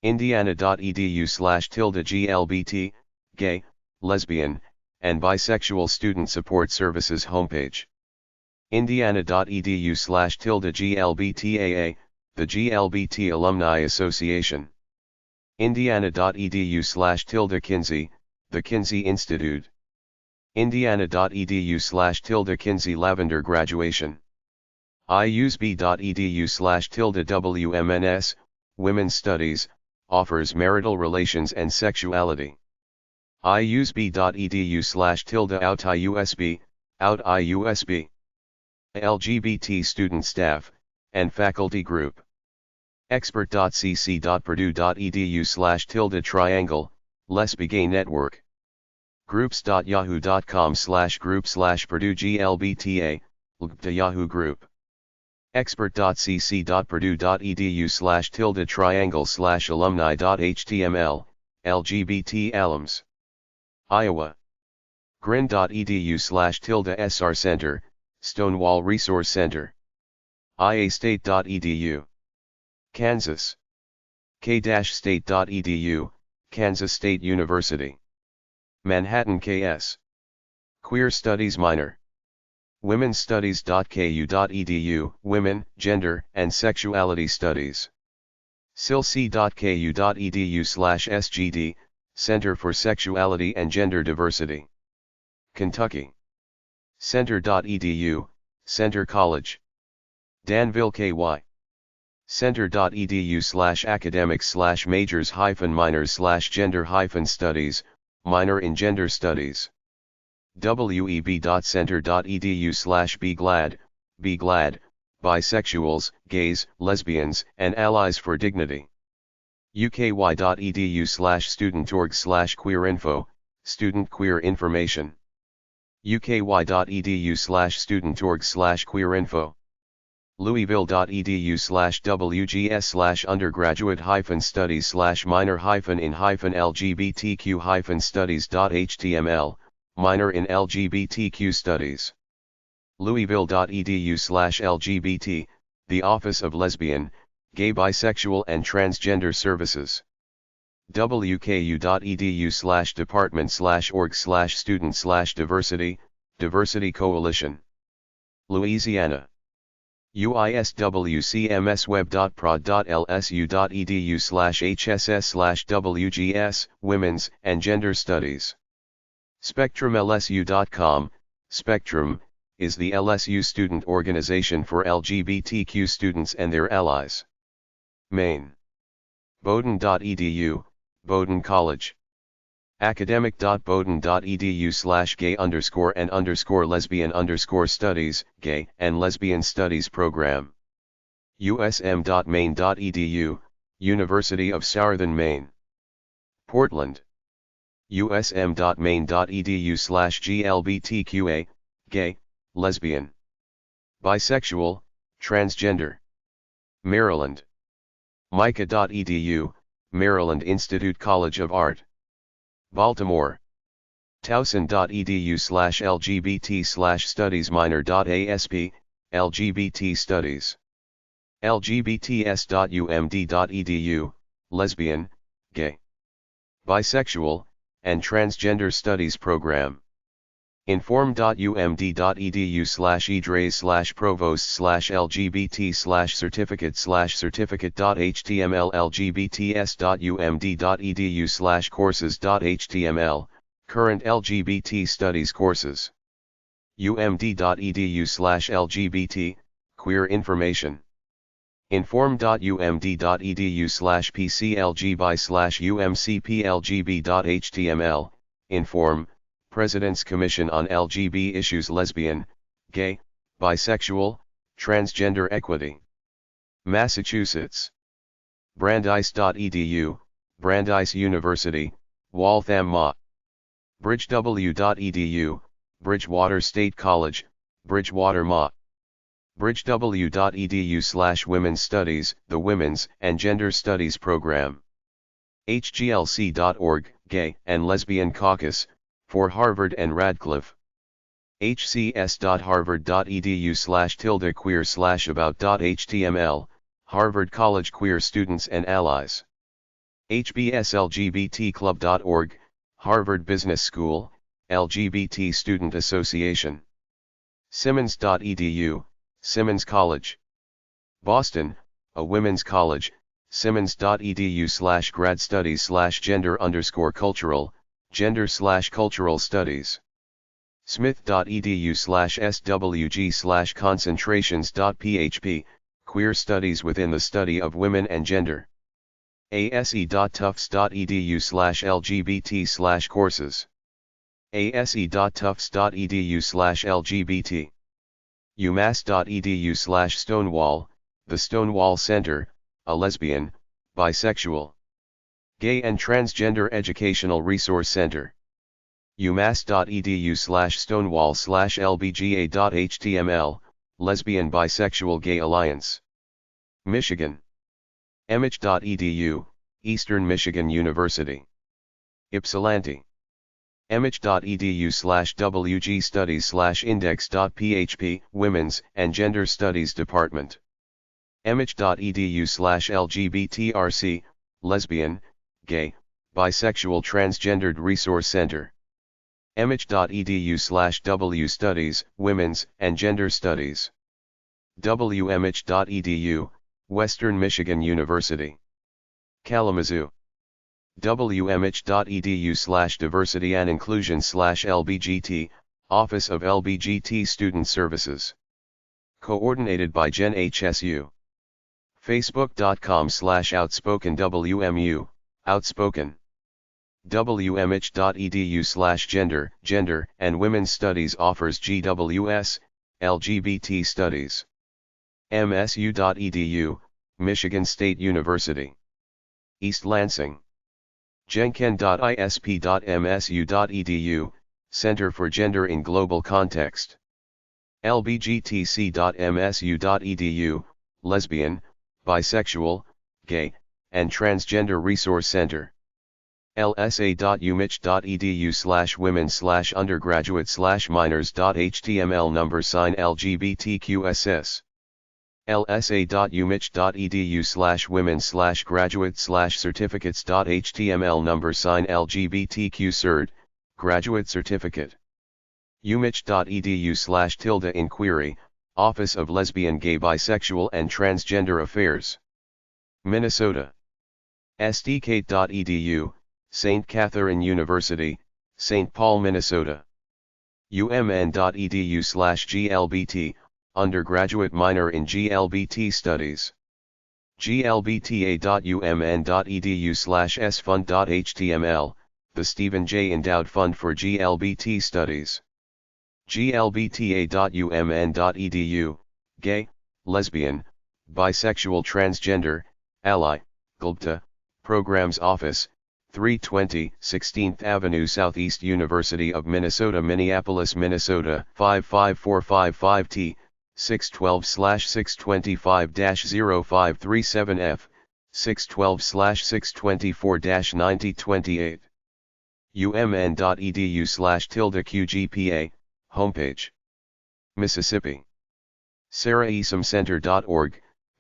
Indiana.edu/GLBT, Gay, Lesbian, and Bisexual Student Support Services homepage. Indiana.edu/GLBTAA, the GLBT Alumni Association. Indiana.edu/Kinsey, the Kinsey Institute. Indiana.edu/Kinsey Lavender Graduation. iusb.edu/WMNS, Women's Studies, offers marital relations and sexuality. iusb.edu/out IUSB. LGBT student staff, and faculty group. expert.cc.purdue.edu/triangle, Lesbi-Gay Network. groups.yahoo.com/group/PurdueGLBTA, LGBTA Yahoo Group. expert.cc.purdue.edu/triangle/alumni.html, LGBT alums. Iowa. grin.edu/SR Center, Stonewall Resource Center. iastate.edu. Kansas. k-state.edu, Kansas State University. Manhattan KS. Queer Studies Minor. womensstudies.ku.edu, Women, Gender, and Sexuality Studies. silc.ku.edu/sgd, Center for Sexuality and Gender Diversity. Kentucky. Center.edu, Center College. Danville KY. Center.edu/academics/majors-minors/gender-studies, minor in gender studies. web.center.edu/beglad, bisexuals, gays, lesbians, and allies for dignity. uky.edu/studentorg/queerinfo, student queer information. uky.edu/studentorg/queerinfo. louisville.edu/wgs/undergraduate-in-LGBTQ-studies/minor in-LGBTQ studies.html, minor in LGBTQ studies. louisville.edu/LGBT, the Office of Lesbian, Gay, Bisexual and Transgender Services. wku.edu/department/org/student/diversity, Diversity Coalition. Louisiana. uisweb.prod.lsu.edu/hss/wgs, Women's and Gender Studies. SpectrumLSU.com, Spectrum, is the LSU student organization for LGBTQ students and their allies. Maine. Bowdoin.edu, Bowdoin College. academic.bowdoin.edu/gay_and_lesbian_studies, Gay and Lesbian Studies Program. usm.maine.edu, University of Southern Maine. Portland. usm.maine.edu/glbtqa, gay, lesbian, bisexual, transgender. Maryland. MICA.edu, Maryland Institute College of Art. Baltimore. Towson.edu/LGBT/studies minor.asp, LGBT studies. lgbts.umd.edu, lesbian, gay, bisexual, and transgender studies program. inform.umd.edu/edres/provost/lgbt/certificate/certificate.html lgbts.umd.edu/courses.html, current LGBT studies courses. umd.edu/lgbt, queer information. inform.umd.edu/pclgby/umcplgb.html, inform, President's Commission on LGB Issues lesbian, gay, bisexual, transgender equity. Massachusetts. Brandeis.edu, Brandeis University, Waltham Ma. bridgew.edu, Bridgewater State College, Bridgewater Ma. bridgew.edu/women's studies, the Women's and Gender Studies Program. hglc.org, Gay and Lesbian Caucus, for Harvard and Radcliffe. hcs.harvard.edu/queer/about.html, Harvard College Queer Students and Allies. hbslgbtclub.org, Harvard Business School, LGBT Student Association. Simmons.edu, Simmons College. Boston, a women's college, simmons.edu/grad studies/gender_cultural, gender/cultural studies. smith.edu/swg/concentrations.php, queer studies within the study of women and gender. ase.tufts.edu/lgbt/courses. ase.tufts.edu/lgbt. umass.edu/stonewall, the Stonewall Center, a lesbian, bisexual, gay and transgender educational resource center. umass.edu/stonewall/lbga.html, lesbian bisexual gay alliance. Michigan. emich.edu, Eastern Michigan University. Ypsilanti. emich.edu/wg studies/index.php, Women's and Gender Studies Department. emich.edu/lgbtrc, lesbian, gay, bisexual transgendered resource center. emich.edu/w studies, women's and gender studies. wmich.edu, Western Michigan University. Kalamazoo. wmich.edu/diversity and inclusion/lbgt, Office of LBGT Student Services. Coordinated by Gen HSU. facebook.com/outspokenwmu, outspoken. wmich.edu/gender, gender and women's studies offers GWS, LGBT studies. msu.edu, Michigan State University. East Lansing. genken.isp.msu.edu, Center for Gender in Global Context. lbgtc.msu.edu, lesbian, bisexual, gay, and transgender resource center. lsa.umich.edu/women/undergraduate/minors.html #LGBTQSS. lsa.umich.edu/women/graduate/certificates.html #LGBTQ-cert, graduate certificate. umich.edu/inquiry, Office of Lesbian, Gay, Bisexual and Transgender Affairs. Minnesota. sdkate.edu, St. Catherine University, St. Paul, Minnesota. umn.edu/glbt, undergraduate minor in GLBT studies. glbta.umn.edu/sfund.html, the Stephen J. Endowed Fund for GLBT Studies. glbta.umn.edu, gay, lesbian, bisexual, transgender, ally, GLBTA, Programs Office, 320, 16th Avenue Southeast, University of Minnesota, Minneapolis, Minnesota, 55455T, 612/625-0537F, 612/624-9028. umn.edu/QGPA, homepage. Mississippi. SarahEsum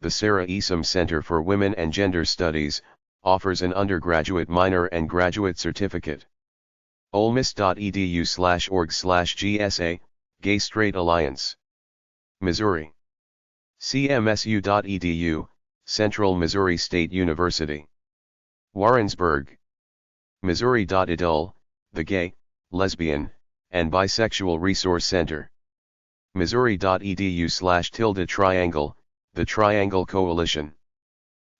The Sarah Esum Center for Women and Gender Studies offers an undergraduate, minor and graduate certificate. olemiss.edu/org/GSA, Gay Straight Alliance. Missouri. cmsu.edu, Central Missouri State University. Warrensburg. Missouri.edul, the Gay, Lesbian, and Bisexual Resource Center. Missouri.edu/triangle, the Triangle Coalition.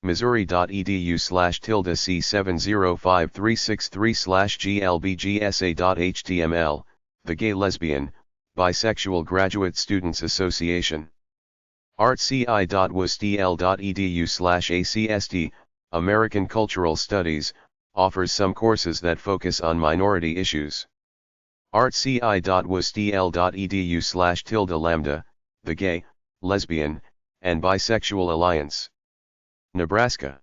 Missouri.edu/C705363/GLBGSA.html, the Gay, Lesbian, Bisexual Graduate Students Association. artci.wustl.edu/ACST, American Cultural Studies, offers some courses that focus on minority issues. artci.wustl.edu/lambda, the Gay, Lesbian, and Bisexual Alliance. Nebraska.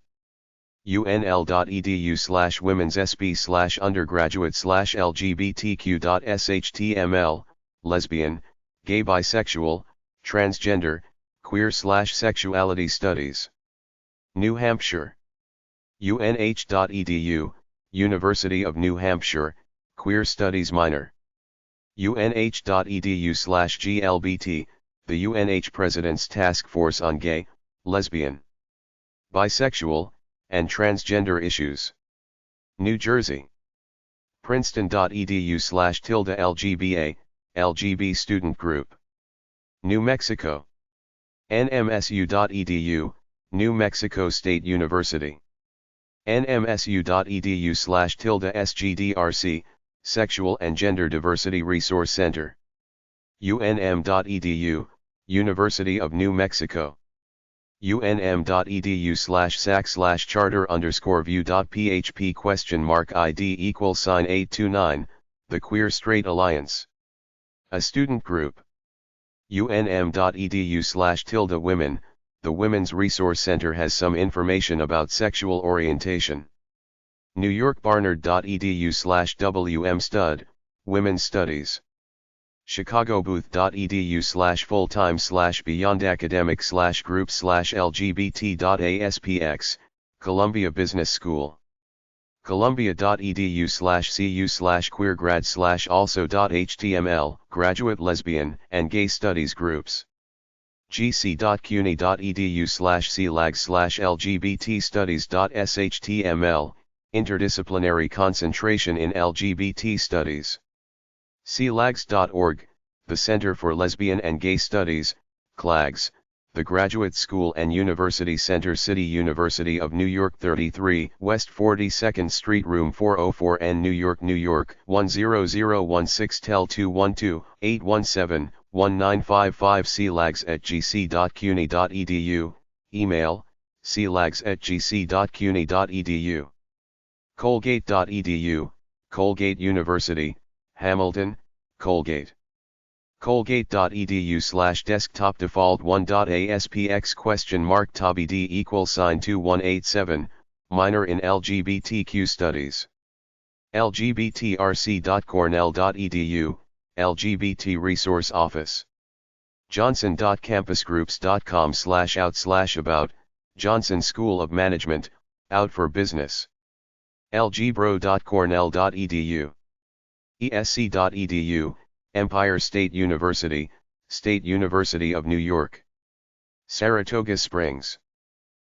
unl.edu/women's/undergraduate/lgbtq.shtml, lesbian, gay, bisexual, transgender, queer/sexuality studies. New Hampshire. unh.edu, University of New Hampshire, Queer Studies minor. unh.edu/glbt, the UNH President's Task Force on Gay, Lesbian, Bisexual, and Transgender Issues. New Jersey. Princeton.edu/LGBA, LGB Student Group. New Mexico. nmsu.edu, New Mexico State University. nmsu.edu/SGDRC, Sexual and Gender Diversity Resource Center. unm.edu, University of New Mexico. unm.edu/sac/charter_view.php?ID =829, the Queer Straight Alliance. A student group. unm.edu/women, the Women's Resource Center has some information about sexual orientation. New York. Barnard.edu/WMStud, Women's Studies. Chicago. Booth.edu/full-time/beyond-academic/group/lgbt.aspx, Columbia Business School. Columbia.edu/cu/queergrad/also.html, graduate lesbian and gay studies groups. gc.cuny.edu/clag/lgbt studies.shtml, interdisciplinary concentration in LGBT studies. clags.org, the Center for Lesbian and Gay Studies, CLAGS, the Graduate School and University Center. City University of New York, 33 West 42nd Street, Room 404 N, New York, New York, 10016. Tel 212-817-1955. clags@gc.cuny.edu, email, clags@gc.cuny.edu. Colgate.edu, Colgate University, Hamilton, Colgate. Colgate.edu/desktop default 1.aspx $TOBID =2187, minor in LGBTQ studies. lgbtrc.cornell.edu, LGBT Resource Office. johnson.campusgroups.com/out/about, Johnson School of Management, out for business. lgbro.cornell.edu. esc.edu, Empire State University, State University of New York. Saratoga Springs.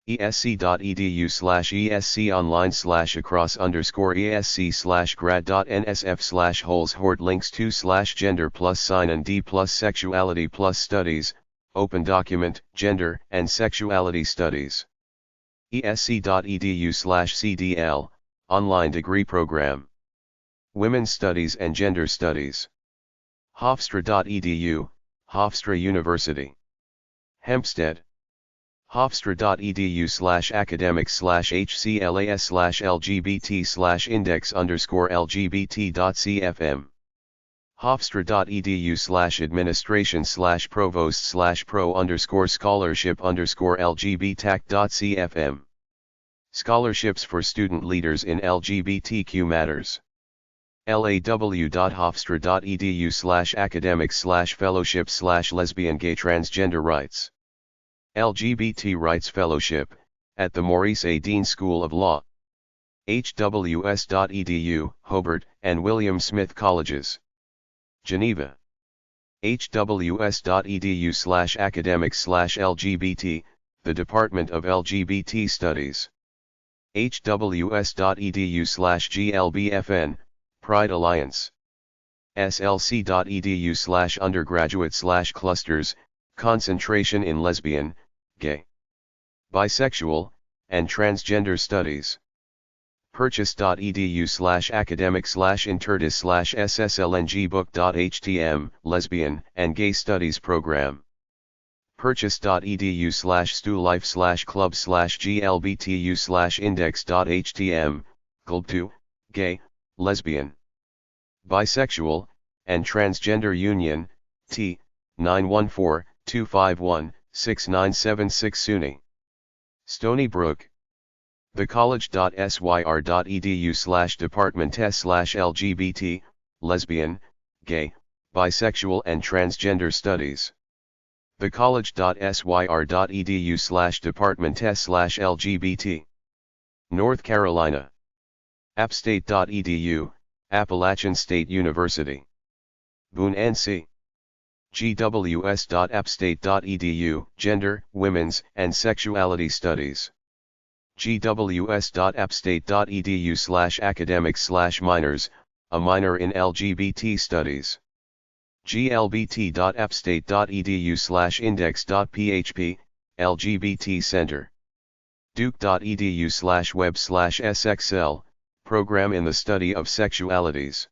esc.edu/online/across_esc/grad.nsf/holes/horde links /gender+sign and d+sexuality+studies, open document, gender and sexuality studies. esc.edu/cdl, online degree program. Women's Studies and Gender Studies. Hofstra.edu, Hofstra University. Hempstead. hofstra.edu/academics/hclas/lgbt/index_lgbt.cfm hofstra.edu/administration/provost/pro_scholarship_lgbtac.cfm Scholarships for student leaders in LGBTQ matters. law.hofstra.edu/academics/fellowship/lesbian gay transgender rights. LGBT Rights Fellowship, at the Maurice A. Dean School of Law. hws.edu, Hobart, and William Smith Colleges. Geneva. hws.edu/academics/LGBT, the Department of LGBT Studies. hws.edu/GLBFN, Pride Alliance. slc.edu/undergraduate/clusters, concentration in lesbian, gay, bisexual, and transgender studies. purchase.edu/academic/interdis/sslngbook.htm, lesbian and gay studies program. purchase.edu/stulife/club/glbtu/index.htm, glb2, gay, lesbian, bisexual, and transgender union, T, 914-251-6976 SUNY. Stony Brook. thecollege.syr.edu/department/LGBT, lesbian, gay, bisexual and transgender studies. thecollege.syr.edu/department/LGBT. North Carolina. appstate.edu, Appalachian State University. Boone NC. gws.appstate.edu, Gender, Women's, and Sexuality Studies. gws.appstate.edu/academics/minors, a minor in LGBT Studies. glbt.appstate.edu/index.php, LGBT Center. duke.edu/web/sxl, Program in the Study of Sexualities.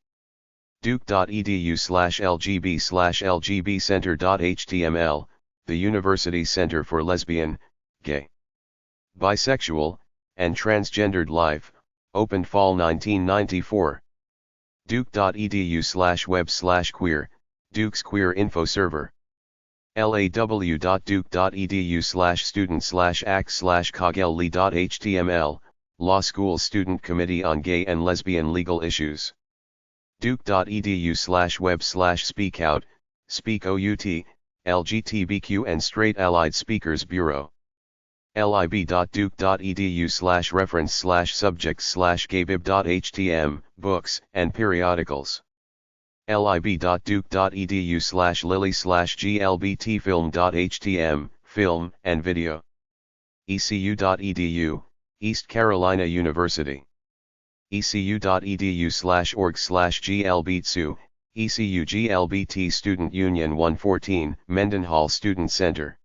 duke.edu/lgb/lgbcenter.html, the University Center for Lesbian, Gay, Bisexual, and Transgendered Life, opened fall 1994. duke.edu/web/queer, Duke's Queer Info Server. law.duke.edu/student/act/cogl.html, Law School Student Committee on Gay and Lesbian Legal Issues. duke.edu/web/speakout, SpeakOut, LGBTQ and Straight Allied Speakers Bureau. lib.duke.edu/reference/subjects/gaybib.htm, books and periodicals. lib.duke.edu/lily/glbtfilm.htm, film and video. ecu.edu, East Carolina University. ecu.edu/org/glbtsu, ECU GLBT Student Union 114, Mendenhall Student Center.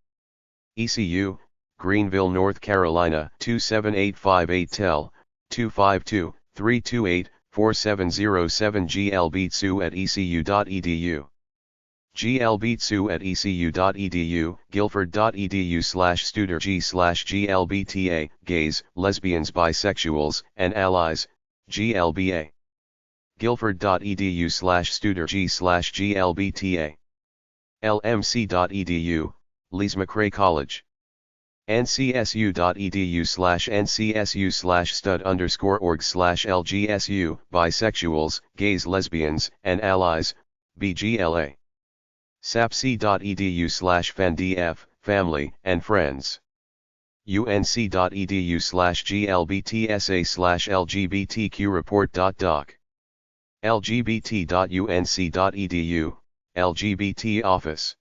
ECU, Greenville, North Carolina 27858 tel, 252-328-4707 glbtsu at ecu.edu. glbtsu at ecu.edu, guilford.edu/studerg/glbta, gays, lesbians, bisexuals, and allies, GLBA. guilford.edu/studerg/glbta. lmc.edu, Lees McRae College. ncsu.edu/ncsu/stud_org/lgsu, bisexuals, gays, lesbians, and allies, BGLA. sapc.edu/fandf, family and friends. unc.edu/glbtsa/lgbtqreport.doc. lgbt.unc.edu, LGBT Office.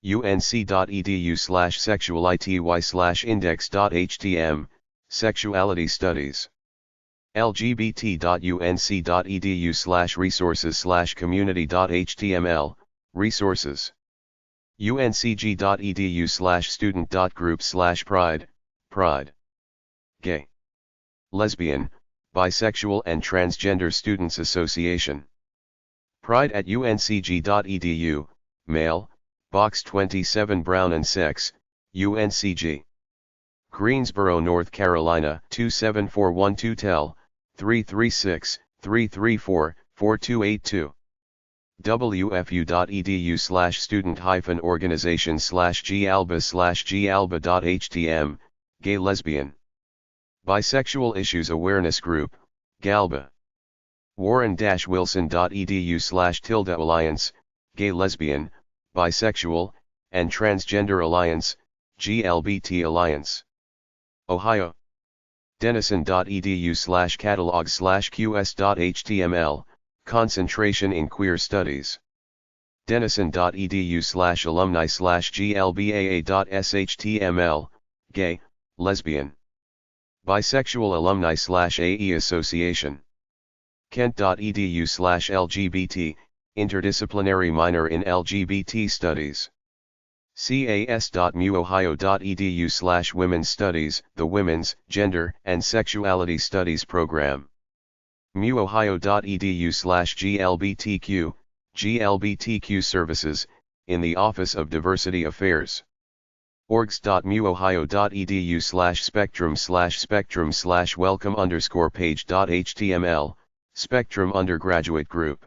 unc.edu/sexuality/index.htm, Sexuality Studies. lgbt.unc.edu/resources/community.html, Resources. uncg.edu/student.groups/pride, Pride. Gay, Lesbian, Bisexual and Transgender Students Association. Pride at uncg.edu, Mail, Box 27 Brown and Sex, UNCG. Greensboro, North Carolina 27412 tel, 336-334-4282. wfu.edu/student-organization/galba/galba.htm, Gay Lesbian. Bisexual Issues Awareness Group, Galba. warren-wilson.edu/alliance, Gay Lesbian, Bisexual, and Transgender Alliance, GLBT Alliance. Ohio. denison.edu/catalog/qs.html, Concentration in Queer Studies. denison.edu/alumni/glbaa.shtml, Gay, Lesbian, Bisexual Alumni/AE Association. kent.edu/lgbt, Interdisciplinary Minor in LGBT Studies. cas.muohio.edu/women's studies, the Women's, Gender, and Sexuality Studies Program. muohio.edu/glbtq, GLBTQ Services, in the Office of Diversity Affairs. orgs.muohio.edu/spectrum/welcome_page.html, Spectrum Undergraduate Group.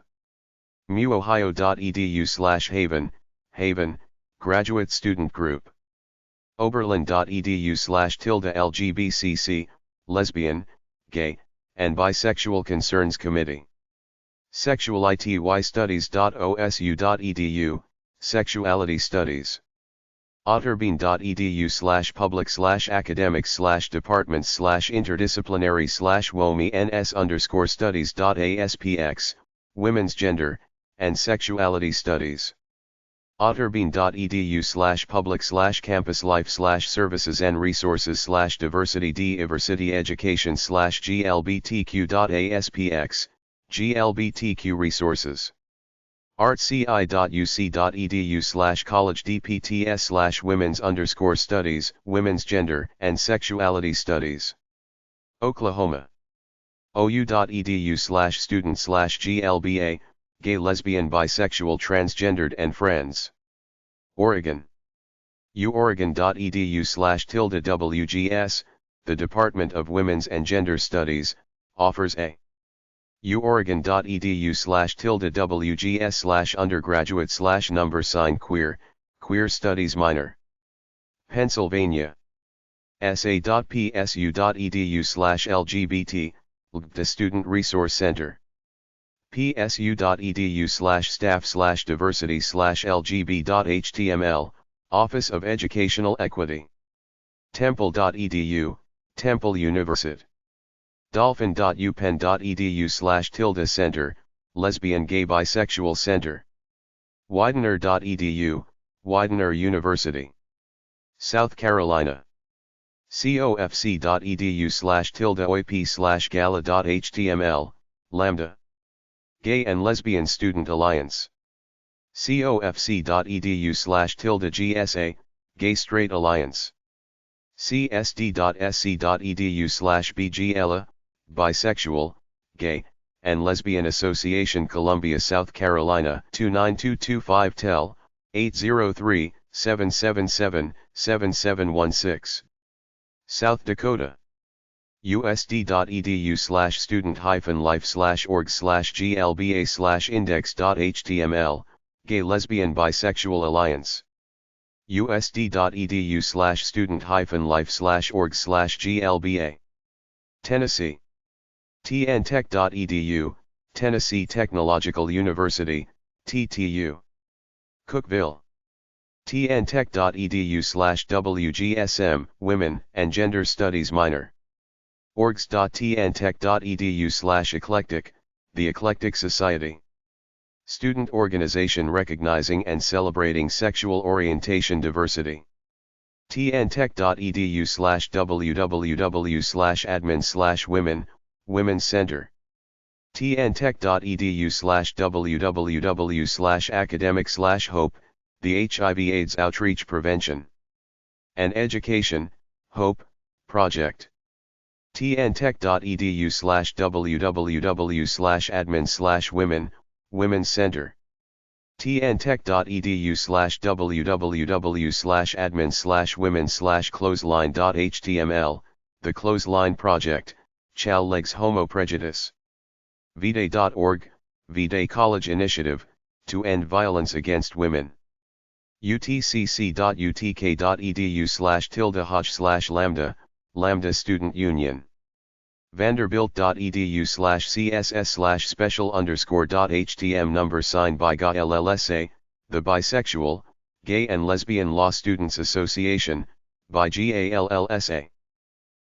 muohio.edu/haven, Haven, Graduate Student Group. oberlin.edu/lgbcc, Lesbian, Gay, and Bisexual Concerns Committee. sexualitystudies.osu.edu, Sexuality Studies. otterbein.edu/public/academic/interdisciplinary/womi-ns_studies.aspx, Women's Gender, and Sexuality Studies. otterbein.edu/public/campus-life/services and resources/diversity education/glbtq.aspx, GLBTQ resources. artci.uc.edu/college-dpts/women's_studies, Women's Gender, and Sexuality Studies. Oklahoma. ou.edu/student/glba, Gay, Lesbian, Bisexual, Transgendered, and Friends. Oregon. uoregon.edu/WGS, the Department of Women's and Gender Studies, offers a uoregon.edu/WGS/undergraduate/#queer, Queer Studies Minor. Pennsylvania. sa.psu.edu/lgbt, the Student Resource Center. psu.edu/staff/diversity/lgb.html, Office of Educational Equity. temple.edu, Temple University. dolphin.upenn.edu/center, Lesbian, Gay, Bisexual Center. widener.edu, Widener University. South Carolina. cofc.edu/oip/gala.html, Lambda, Gay and Lesbian Student Alliance. cofc.edu/GSA, Gay Straight Alliance. csd.sc.edu/bgla, Bisexual, Gay, and Lesbian Association, Columbia, South Carolina 29225 tel, 803-777-7716. South Dakota. usd.edu/student-life/org/glba/index.html, Gay, Lesbian, Bisexual Alliance. usd.edu/student-life/org/glba. Tennessee. tntech.edu, Tennessee Technological University, TTU. Cookeville. tntech.edu/WGSM, Women and Gender Studies Minor. orgs.tntech.edu/eclectic, the Eclectic Society. Student organization recognizing and celebrating sexual orientation diversity. tntech.edu/www/admin/women, Women's Center. tntech.edu/www/academic/hope, the HIV/AIDS Outreach Prevention and Education, Hope, Project. tntech.edu/www/admin/women, Women's Center. tntech.edu/www/admin/women/clothesline.html, The Clothesline Project, Chal Legs Homo Prejudice. vday.org, vday College Initiative, to End Violence Against Women. utcc.utk.edu/tilde/hoj/lambda, Lambda Student Union. vanderbilt.edu/css/special_.htm number signed by GA LLSA, the Bisexual, Gay and Lesbian Law Students Association, by GALLSA.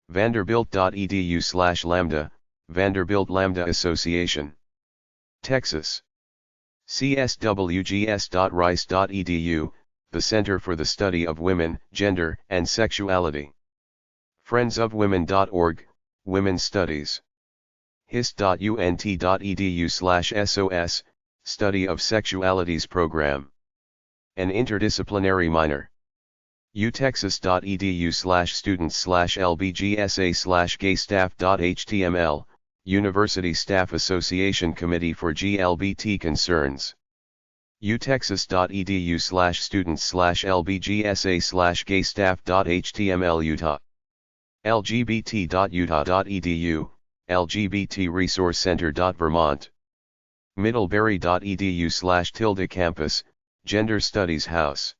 vanderbilt.edu/lambda, Vanderbilt Lambda Association. Texas. cswgs.rice.edu, the Center for the Study of Women, Gender, and Sexuality. friendsofwomen.org, Women's Studies. hist.unt.edu/sos, Study of Sexualities Program. An interdisciplinary minor. utexas.edu/students/lbgsa/gaystaff.html, University Staff Association Committee for GLBT Concerns. utexas.edu/students/lbgsa/gaystaff.html Utah. lgbt.utah.edu, LGBT Resource Center.vermont. middlebury.edu/tilde campus, Gender Studies House.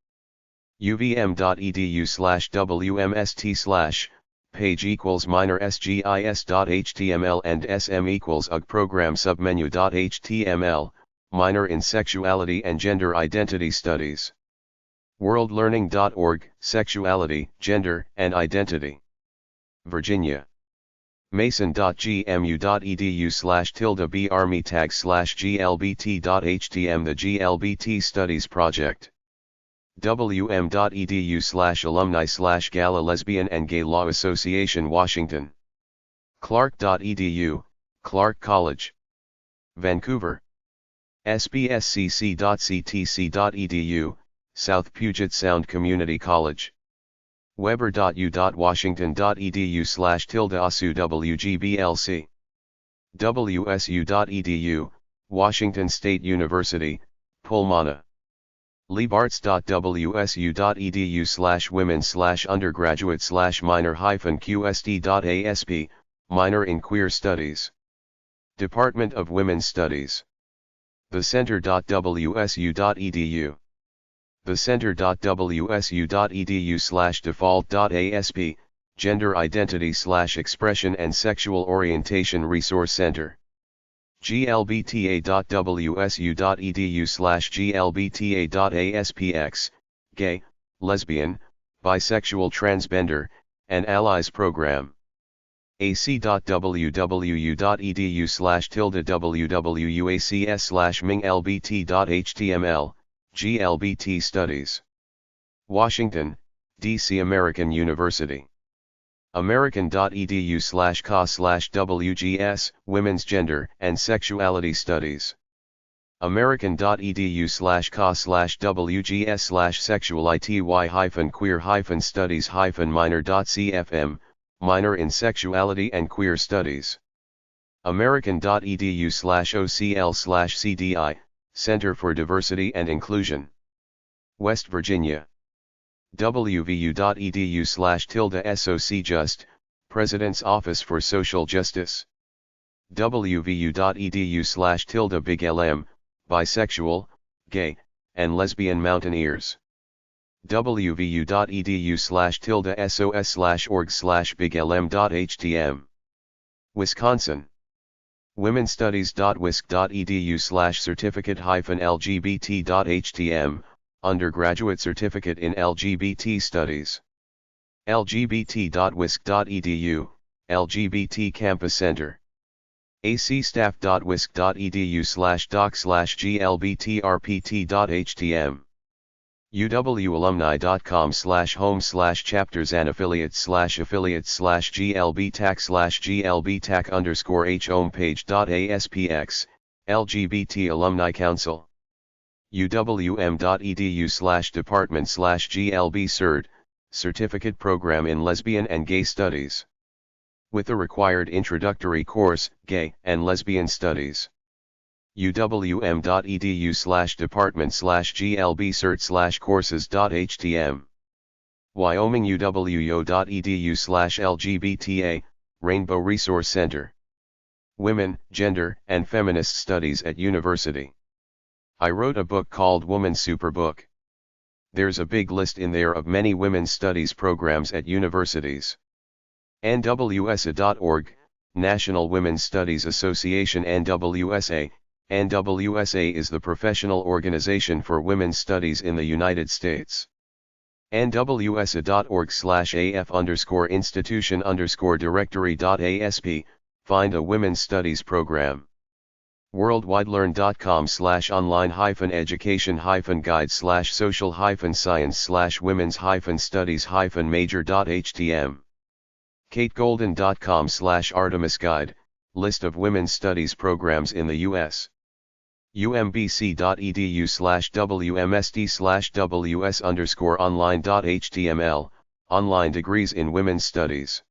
uvm.edu/wmst/ page equals minor sgis.html and sm equals ug program submenu.html, minor in Sexuality and Gender Identity Studies. worldlearning.org, Sexuality, Gender, and Identity. Virginia. mason.gmu.edu/tilde/barmytag/glbt.htm The GLBT Studies Project. wm.edu/alumni/Gala Lesbian and Gay Law Association Washington. clark.edu, Clark College. Vancouver. sbscc.ctc.edu, South Puget Sound Community College. weber.u.washington.edu/tilde-asu-wgblc. wsu.edu, Washington State University, Pullmana. lebarts.wsu.edu/women/undergraduate/minor-qsd.asp, minor in Queer Studies. Department of Women's Studies. thecenter.wsu.edu. thecenter.wsu.edu/default.asp, Gender Identity/Expression and Sexual Orientation Resource Center. glbta.wsu.edu/glbta.aspx, Gay, Lesbian, Bisexual Transgender, and Allies Program. ac.www.edu/tilde-wwuacs/minglbt.html, GLBT Studies. Washington, D.C. American University. american.edu/ca/wgs, Women's Gender and Sexuality Studies. american.edu/ca/wgs/sexuality-queer-studies-minor.cfm, minor in Sexuality and Queer Studies. american.edu/ocl/cdi, Center for Diversity and Inclusion. West Virginia. wvu.edu/tilde-socjust, President's Office for Social Justice. wvu.edu/tilde-biglm, Bisexual, Gay, and Lesbian Mountaineers. wvu.edu/sos/org/biglm.htm. Wisconsin. womenstudies.wisc.edu/certificate-lgbt.htm, Undergraduate Certificate in LGBT Studies. lgbt.wisc.edu, LGBT Campus Center. acstaff.wisc.edu/doc/glbtrpt.htm. uwalumni.com/home/chapters and affiliates/GLBTAC/GLBTAC_H homepage.aspx, LGBT Alumni Council. uwm.edu/department/GLB-CERD, Certificate Program in Lesbian and Gay Studies. With the required introductory course, Gay and Lesbian Studies. uwm.edu/department/glb-cert/courses.htm. wyominguwo.edu/LGBTA, Rainbow Resource Center. Women, Gender, and Feminist Studies at University. I wrote a book called Woman's Superbook. There's a big list in there of many women's studies programs at universities. NWSA.org, National Women's Studies Association. NWSA is the professional organization for women's studies in the United States. nwsa.org/af_institution_directory.asp, find a women's studies program. worldwidelearn.com/online-guide/social-science/women's-studies-major.htm. kategolden.com/artemisguide, list of women's studies programs in the U.S. umbc.edu/wmsd/ws_online.html, online degrees in women's studies.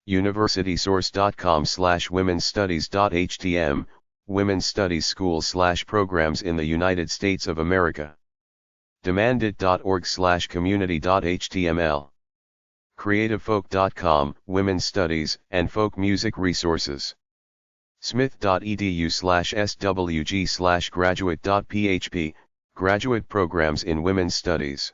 universitysource.com/womensstudies.htm, women's studies schools/programs in the United States of America. demandit.org/community.html. creativefolk.com, women's studies and folk music resources. smith.edu/swg/graduate.php, graduate programs in women's studies.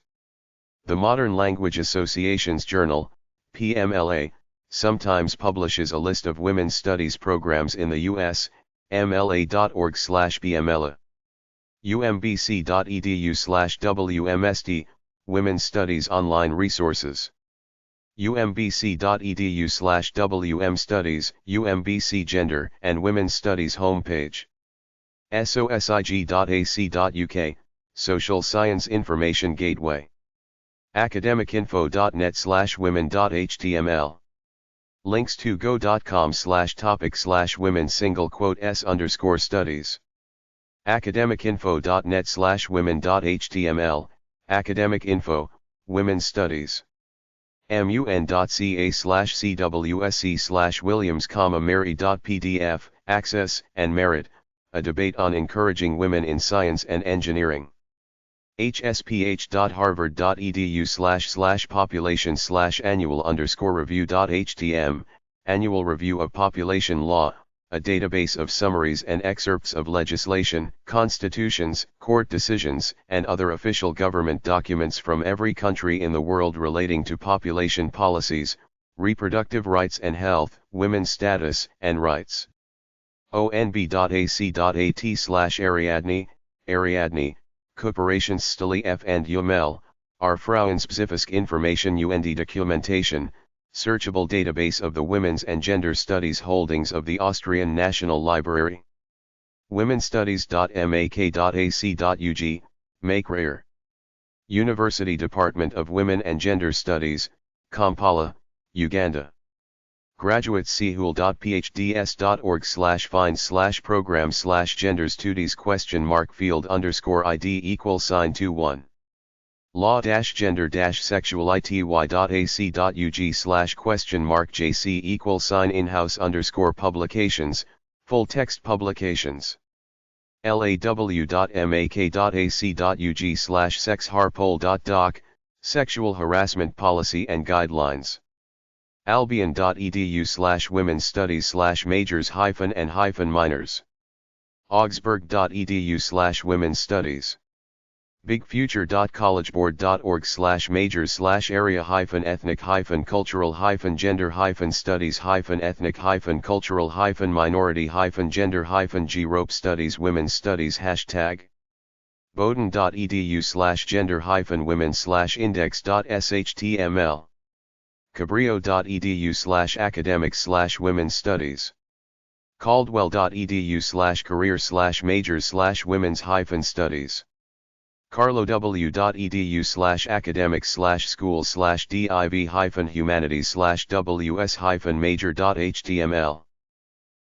The Modern Language Association's Journal, PMLA, sometimes publishes a list of women's studies programs in the U.S., mla.org/pmla. umbc.edu/wmsd, women's studies online resources. umbc.edu/wmstudies, UMBC Gender and Women's Studies homepage. sosig.ac.uk, Social Science Information Gateway. academicinfo.net/women.html. links to go.com/topic/women_s_studies. academicinfo.net/women.html, academic info, women's studies. mun.ca/cwsc/williams-mary.pdf, access and merit, a debate on encouraging women in science and engineering. hsph.harvard.edu/population/annual_review.htm, annual review of population law, a database of summaries and excerpts of legislation, constitutions, court decisions, and other official government documents from every country in the world relating to population policies, reproductive rights and health, women's status and rights. onb.ac.at/Ariadne, Ariadne, Kooperations F and Jumel, are Frauenspezifische Information und Dokumentation, searchable database of the women's and gender studies holdings of the Austrian National Library. womenstudies.mak.ac.ug, Makerere. University Department of Women and Gender Studies, Kampala, Uganda. graduateschool.phd/find/program/genders2ds?field_id=sign21. law-gender-sexuality.ac.ug/?jc=in-house_publications, full text publications. law.mak.ac.ug/sexharpole.doc, sexual harassment policy and guidelines. albion.edu/women's studies/majors-and-minors. augsburg.edu/women's studies. bigfuture.collegeborg.org/majors-area-ethnic-cultural-gender-minority-gender-group studies women's studies hashtag. bowdoin.edu/gender-women/index.shtml. cabrillo.edu/academics/women's studies. caldwell.edu/career/majors/women's-studies. carlow.edu/academics/schools/div-humanities/ws-major.html.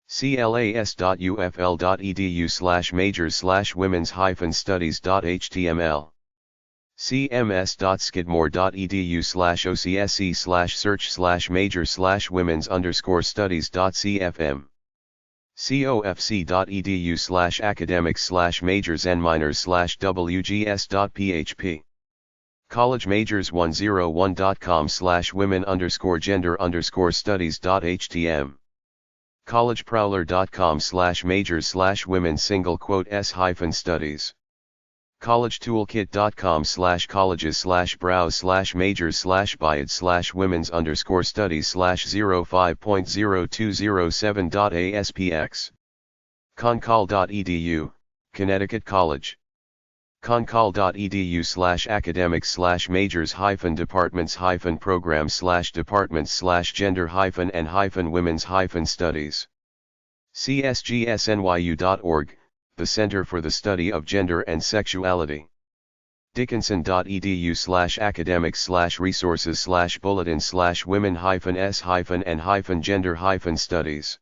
clas.ufl.edu/majors/women's-studies.html. cms.skidmore.edu/ocsc/search/major/women's_studies.cfm. cofc.edu/academics/majors and minors/wgs.php. collegemajors101.com/women_gender_studies.htm. collegeprowler.com/majors/women_s-studies. collegetoolkit.com/colleges/browse/majors/bias/women's_studies/05.0207.aspx. concal.edu, Connecticut College. concal.edu/academics/majors-departments-departments/gender-and-women's-studies. csgsnyu.org, the Center for the Study of Gender and Sexuality. dickinson.edu/academics/resources/bulletin/women-s-and-gender-studies.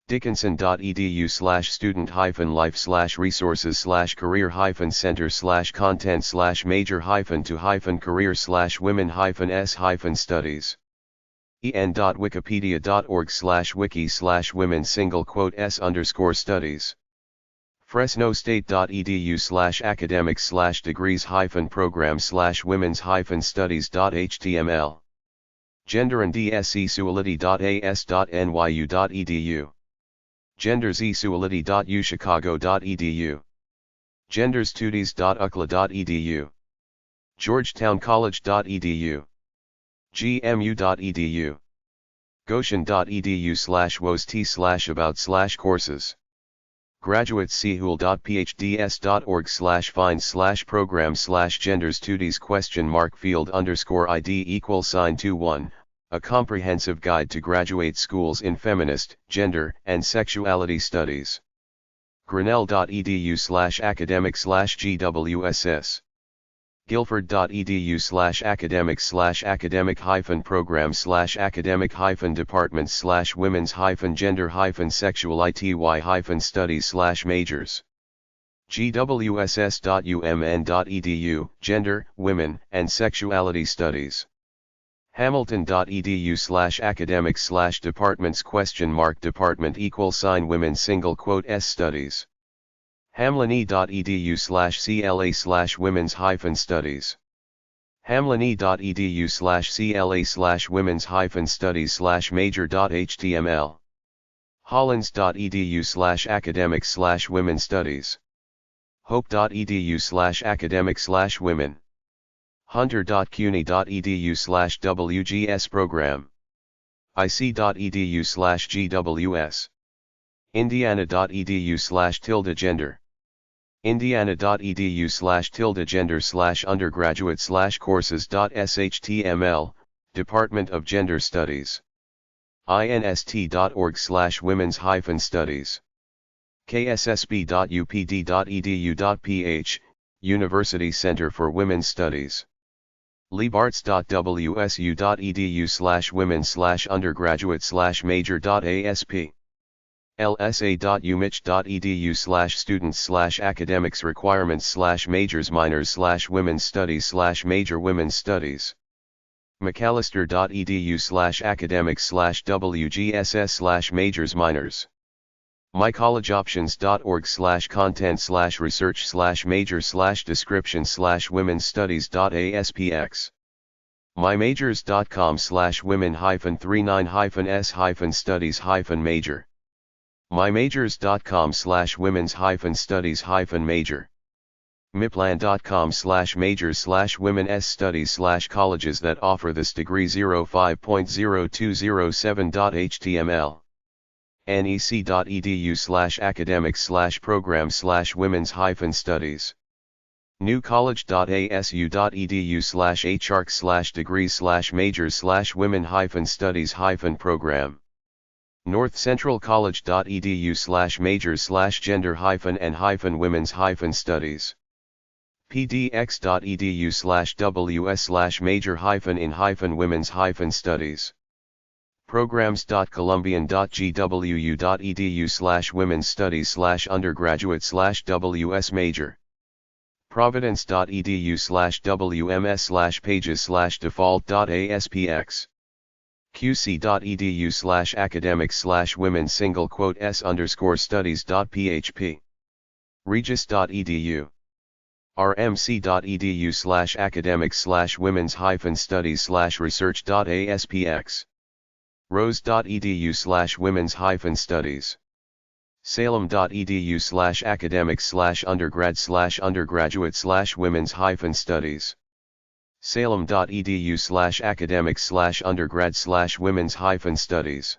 dickinson.edu/student-life/resources/career-center/content/major-to-career/women-s-studies. en.wikipedia.org/wiki/women-s_studies. fresnostate.edu/academics/degrees-programs/women's-studies.html. genderandsecsuality.as.nyu.edu. gendersesuality.uchicago.edu. genderstudies.ukla.edu. georgetowncollege.edu. gmu.edu. goshen.edu/wost/about/courses. graduatestudies.phds.org/find/program/genders-studies?field_id=21, a comprehensive guide to graduate schools in feminist, gender, and sexuality studies. grinnell.edu/academic/GWSS. guilford.edu/academic/academic-programs/academic-gender-sexuality-studies/majors. gwss.umn.edu, Gender, Women, and Sexuality Studies. hamilton.edu/academics/departments?department=women-s studies. hamlini.edu/cla/women's-studies/women's-studies/major.html. hollins.edu/academics/women studies. hope.edu/academics/women. hunter.cuny.edu/wgs program. ic.edu/gws. indiana.edu/gender. indiana.edu/gender/undergraduate/courses.shtml, Department of Gender Studies. inst.org/women's-studies. kssb.upd.edu.ph, University Center for Women's Studies. lebarts.wsu.edu/women/undergraduate/major.asp. lsa.umich.edu/students/academics-requirements/majors-minors/women's studies/major-women's studies. mcallister.edu/academics/wgss/majors-minors. mycollegeoptions.org/content/research/major/description/women's studies.aspx. mymajors.com/women-39-s-studies-major. mymajors.com/women's-studies-major. miplan.com/majors/women-s-studies/colleges that offer this degree 05.0207.html. nec.edu/academics/programs/women's-studies. newcollege.asu.edu/HR/degrees/majors/women-studies-program. northcentralcollege.edu/majors/gender-and-women's-studies. pdx.edu/ws/major-in-women's-studies. programs.columbian.gwu.edu/women's studies/undergraduate/ws major. providence.edu/wms/pages/default.aspx. qc.edu/academics/women s_studies.php, regis.edu, rmc.edu/academics/women's-studies/research.aspx, rose.edu/women's-studies, salem.edu/academics/undergrad/undergraduate/women's-studies, salem.edu/academics/undergrad/women's-studies,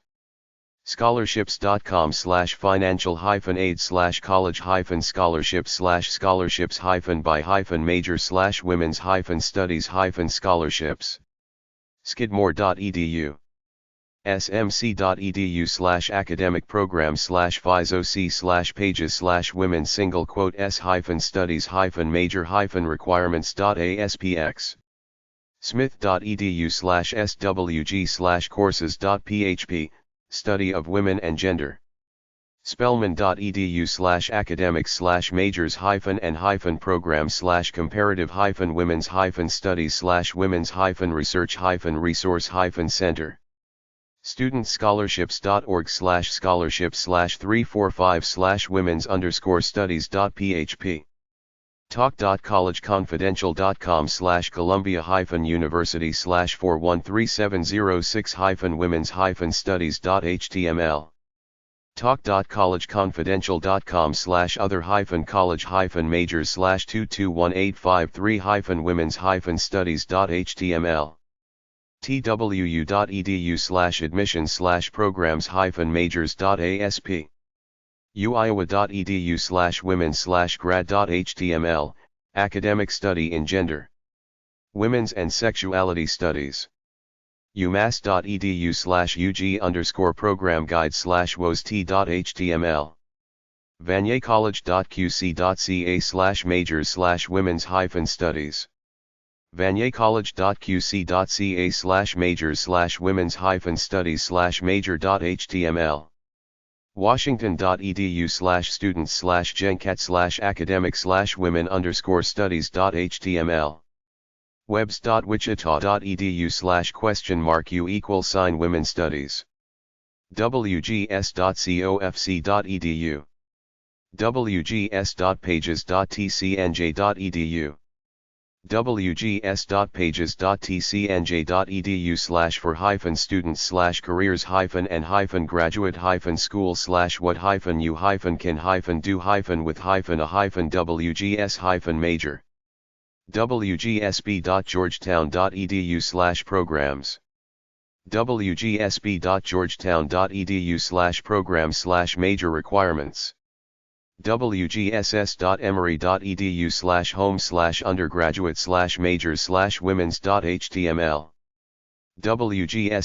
scholarships.com/financial-aid/college-scholarships/scholarships-major/women's-studies-scholarships, skidmore.edu, smc.edu/academic programs/phys-oc/pages/women-studies-major-requirements.aspx, smith.edu/swg/courses.php, study of women and gender, spellman.edu/academics/majors-and-programs/comparative-women's-studies/women's-research-resource-center, studentscholarships.org/scholarships/345/women's_studies.php, talk.collegeconfidential.com/columbia-university/4137006-women's-studies.html, talk.college-confidential.com/other-college-majors/221853-women's-studies.html, twu.edu/admissions/programs-majors.asp, uiowa.edu/women/grad.html, academic study in gender, women's and sexuality studies, umass.edu/ug_program guide/wost.html, vaniercollege.qc.ca/majors/women's-studies, vaniercollege.qc.ca/majors/women's-studies/major.html, washington.edu/students/gencat/academic/women_studies.html, webs.wichita.edu/?u=women studies, wgs.cofc.edu, wgs.pages.tcnj.edu, wgs.pages.tcnj.edu/for-students/careers-and-what-you-can-do-with-a-wgs-major, wgsb.georgetown.edu/programs, wgsb.georgetown.edu/programs/major requirements, wgss.emory.edu/home/undergraduate/majors/women's.html, wgss.yale.edu,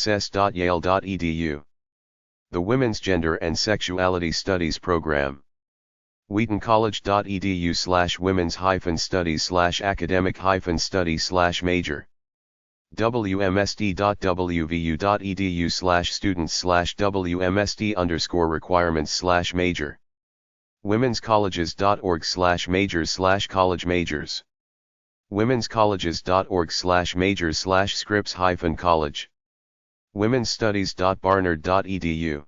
the Women's Gender and Sexuality Studies Program, wheaton-college.edu/women's-studies/academic-study/major, wmsd.wvu.edu/students/wmsd_requirements/major, womenscolleges.org/majors/college majors, womenscolleges.org/majors/scripts-college, womensstudies.barnard.edu,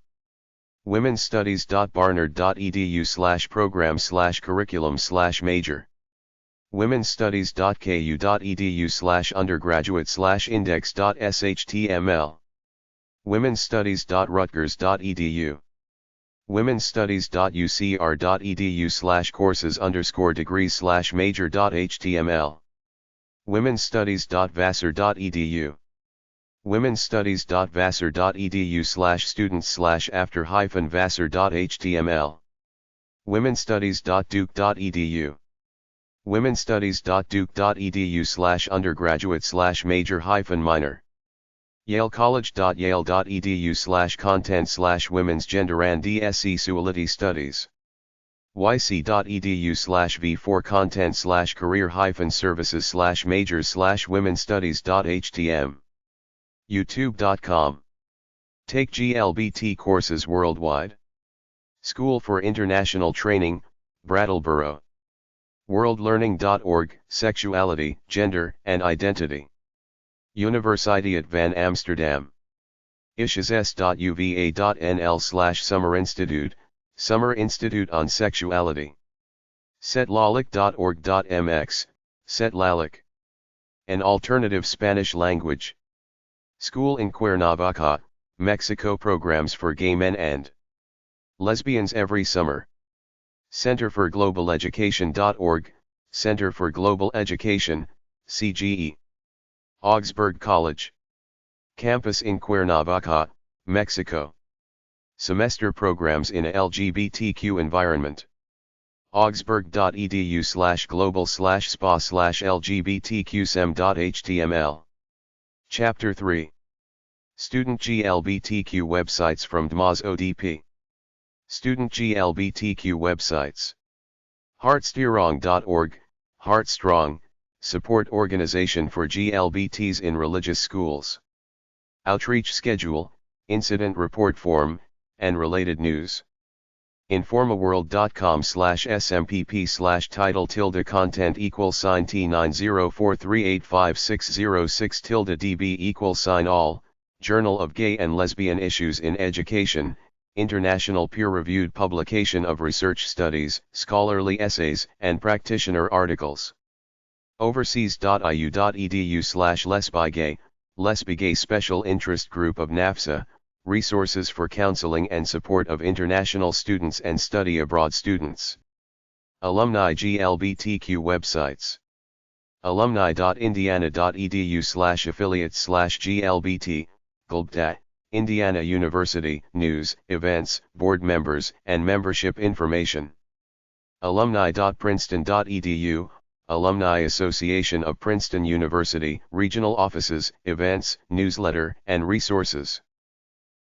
womensstudies.barnard.edu/program/curriculum/major, womensstudies.ku.edu/undergraduate/index.shtml, womensstudies.rutgers.edu, womensstudies.ucr.edu/courses_degrees/major.html, womensstudies.vassar.edu, womensstudies.vassar.edu/students/after-vassar.html, womensstudies.duke.edu, womensstudies.duke.edu/undergraduate/major-minor, yalecollege.yale.edu/content/women's gender and DSc Suality yc.edu/v4content/career-services/majors/womenstudies.htm, youtube.com, take GLBT courses worldwide, School for International Training, Brattleboro, worldlearning.org, Sexuality, Gender, and Identity, Universiteit van Amsterdam. ishas.uva.nl/Summer Institute, Summer Institute on Sexuality. setlalic.org.mx, Setlalic. An alternative Spanish language. School in Cuernavaca, Mexico programs for gay men and lesbians every summer. Center for Global Education.org, Center for Global Education, CGE. Augsburg College. Campus in Cuernavaca, Mexico. Semester programs in a LGBTQ environment. augsburg.edu/global/spa/lgbtqsem.html. Chapter 3. Student GLBTQ websites from DMAS ODP. Student GLBTQ websites. Heartstrong.org, Heartstrong, support organization for GLBTs in religious schools. Outreach schedule, incident report form, and related news. informaworld.com/smpp/title_content T9043856006 db Journal of Gay and Lesbian Issues in Education, international peer-reviewed publication of research studies, scholarly essays, and practitioner articles. overseas.iu.edu/lesbigay, Lesbigay Special Interest Group of NAFSA, resources for counseling and support of international students and study abroad students. Alumni GLBTQ websites. alumni.indiana.edu/affiliates/GLBT, GLBT, Indiana University, news, events, board members, and membership information. alumni.princeton.edu, Alumni Association of Princeton University, regional offices, events, newsletter, and resources.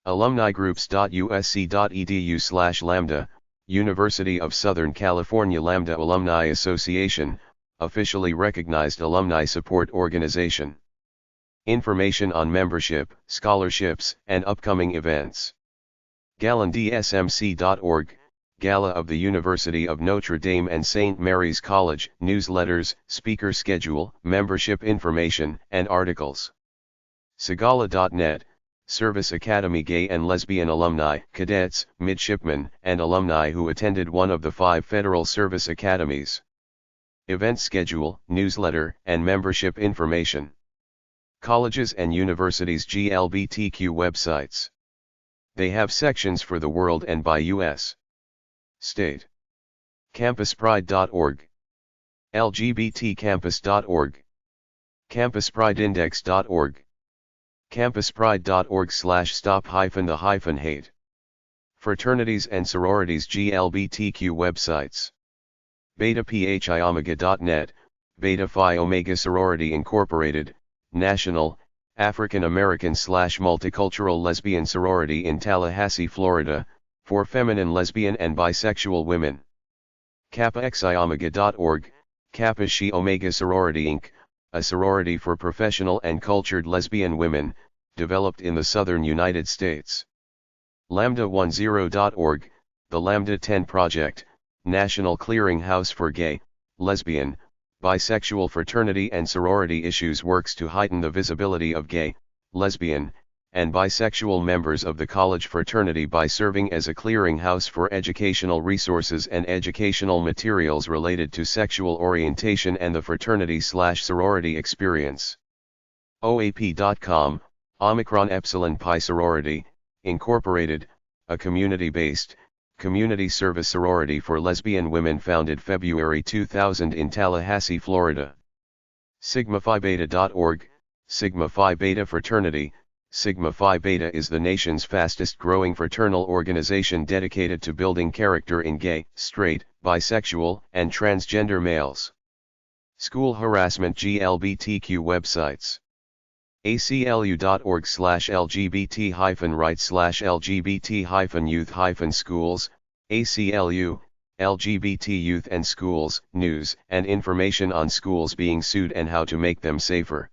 alumnigroups.usc.edu/lambda, University of Southern California Lambda Alumni Association, officially recognized alumni support organization. Information on membership, scholarships, and upcoming events. galandsmc.org, Gala of the University of Notre Dame and St. Mary's College, newsletters, speaker schedule, membership information, and articles. Sagala.net, Service Academy Gay and Lesbian Alumni, Cadets, Midshipmen, and Alumni who attended one of the 5 federal service academies. Event schedule, newsletter, and membership information. Colleges and universities GLBTQ websites. They have sections for the world and by U.S. state. campuspride.org, lgbtcampus.org, campusprideindex.org, campuspride.org/stop-the-hate. Fraternities and sororities GLBTQ websites. beta-phi-omega.net, Beta Phi Omega Sorority Incorporated, National, African American/Multicultural Lesbian Sorority in Tallahassee, Florida, for feminine lesbian and bisexual women. kappa-xi-omega.org, Kappa Chi Omega Sorority Inc., a sorority for professional and cultured lesbian women, developed in the southern United States. Lambda10.org, the Lambda 10 Project, National Clearinghouse for gay, lesbian, bisexual fraternity and sorority issues, works to heighten the visibility of gay, lesbian, and bisexual members of the college fraternity by serving as a clearinghouse for educational resources and educational materials related to sexual orientation and the fraternity/sorority experience. OAP.com, Omicron Epsilon Pi Sorority, Incorporated, a community-based, community service sorority for lesbian women founded February 2000 in Tallahassee, Florida. SigmaPhi-Beta.org, Sigma Phi Beta Fraternity. Sigma Phi Beta is the nation's fastest growing fraternal organization dedicated to building character in gay, straight, bisexual, and transgender males. School harassment GLBTQ websites. aclu.org/lgbt-rights/lgbt-youth-schools, ACLU, LGBT youth and schools, news and information on schools being sued and how to make them safer.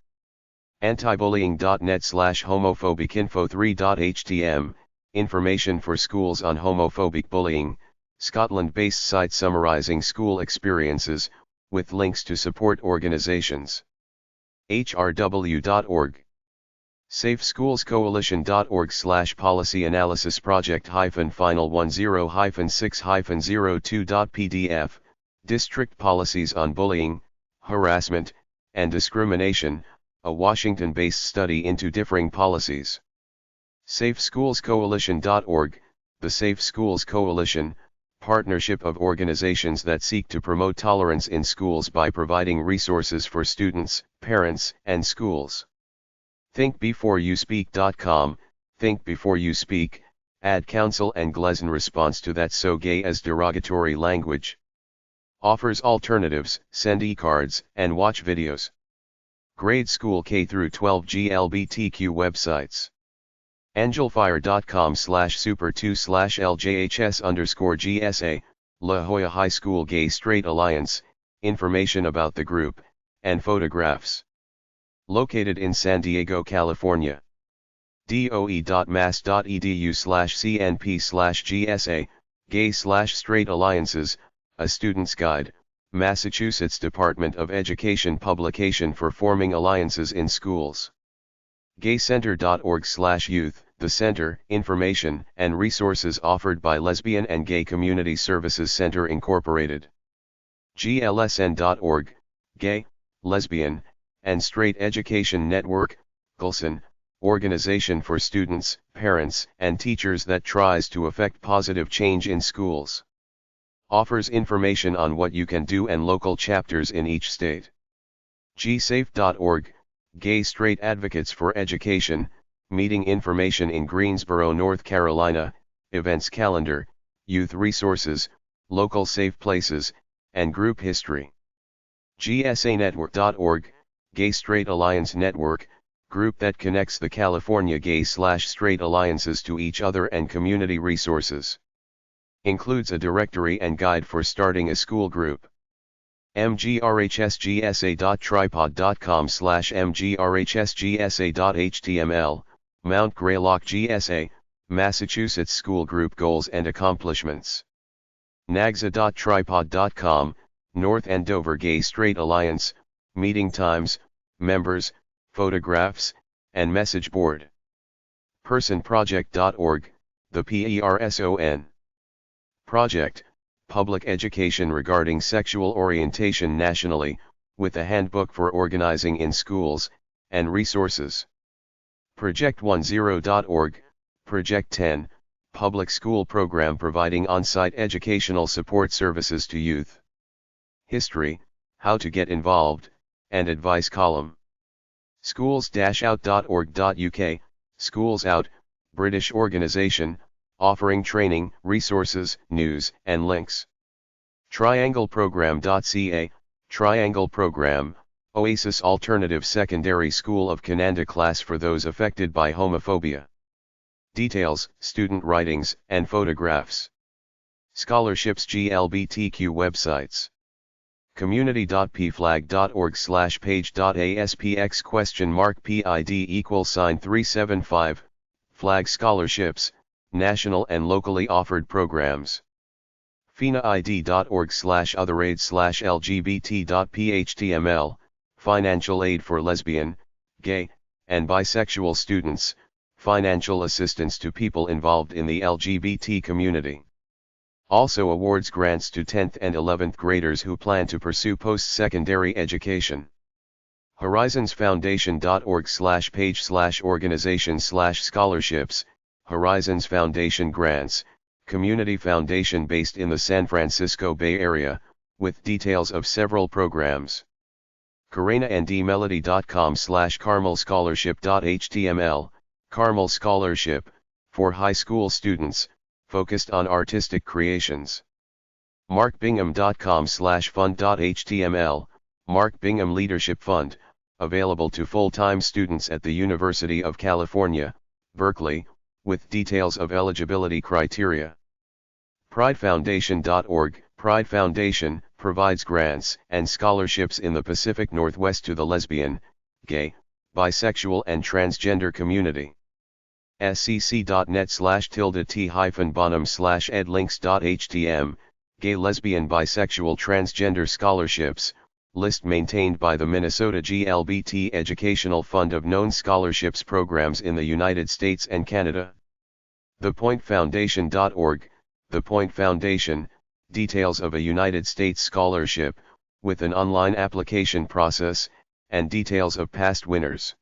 antibullying.net/homophobicinfo3.htm, information for schools on homophobic bullying, Scotland-based site summarizing school experiences, with links to support organizations. hrw.org. safeschoolscoalition.org/policy analysis project-final 10-6-02.pdf, District Policies on Bullying, Harassment, and Discrimination, a Washington-based study into differing policies. safeschoolscoalition.org, the Safe Schools Coalition, partnership of organizations that seek to promote tolerance in schools by providing resources for students, parents, and schools. thinkbeforeyouSpeak.com, think before you speak, ad counsel and Gleason response to that so gay as derogatory language. Offers alternatives, send e-cards, and watch videos. Grade school K-12 GLBTQ websites. Angelfire.com/super2/LJHS_GSA, La Jolla High School Gay Straight Alliance, information about the group, and photographs. Located in San Diego, California. doe.mass.edu/cnp/GSA, Gay/Straight Alliances, a Student's Guide, Massachusetts Department of Education publication for forming alliances in schools. gaycenter.org/youth, the center, information, and resources offered by Lesbian and Gay Community Services Center Incorporated. glsn.org, Gay, Lesbian, and Straight Education Network, GLSEN, organization for students, parents, and teachers that tries to effect positive change in schools. Offers information on what you can do and local chapters in each state. gsafe.org, Gay Straight Advocates for Education, meeting information in Greensboro, North Carolina, events calendar, youth resources, local safe places, and group history. gsanetwork.org, Gay Straight Alliance Network, group that connects the California gay/straight alliances to each other and community resources. Includes a directory and guide for starting a school group. mgrhsgsa.tripod.com/mgrhsgsa.html, Mount Greylock GSA, Massachusetts School Group Goals and Accomplishments. nagza.tripod.com, North Andover Gay Straight Alliance, meeting times, members, photographs, and message board. personproject.org, the PERSON Project, public education regarding sexual orientation nationally, with a handbook for organizing in schools, and resources. project10.org, Project 10, public school program providing on-site educational support services to youth. History, how to get involved, and advice column. schools-out.org.uk, Schools Out, British organization, offering training, resources, news, and links. triangleprogram.ca, Triangle Program, Oasis Alternative Secondary School of Cananda class for those affected by homophobia. Details, student writings, and photographs. Scholarships GLBTQ websites. community.pflag.org/page.aspx?PID =375, Flag Scholarships, national and locally offered programs. finaid.org/otheraid/lgbt.phtml, financial aid for lesbian, gay, and bisexual students, financial assistance to people involved in the LGBT community. Also awards grants to 10th and 11th graders who plan to pursue post-secondary education. horizonsfoundation.org/page/organization/scholarships, Horizons Foundation grants, community foundation based in the San Francisco Bay Area, with details of several programs. CarmelScholarship.html, Carmel Scholarship, for high school students, focused on artistic creations. markbingham.com/fund.html, Mark Bingham Leadership Fund, available to full-time students at the University of California, Berkeley, with details of eligibility criteria. pridefoundation.org, Pride Foundation, provides grants and scholarships in the Pacific Northwest to the lesbian, gay, bisexual and transgender community. scc.net/t-bonham/edlinks.htm, Gay Lesbian Bisexual Transgender Scholarships, list maintained by the Minnesota GLBT Educational Fund of known scholarships programs in the United States and Canada. ThePointFoundation.org, The Point Foundation, details of a United States scholarship, with an online application process, and details of past winners.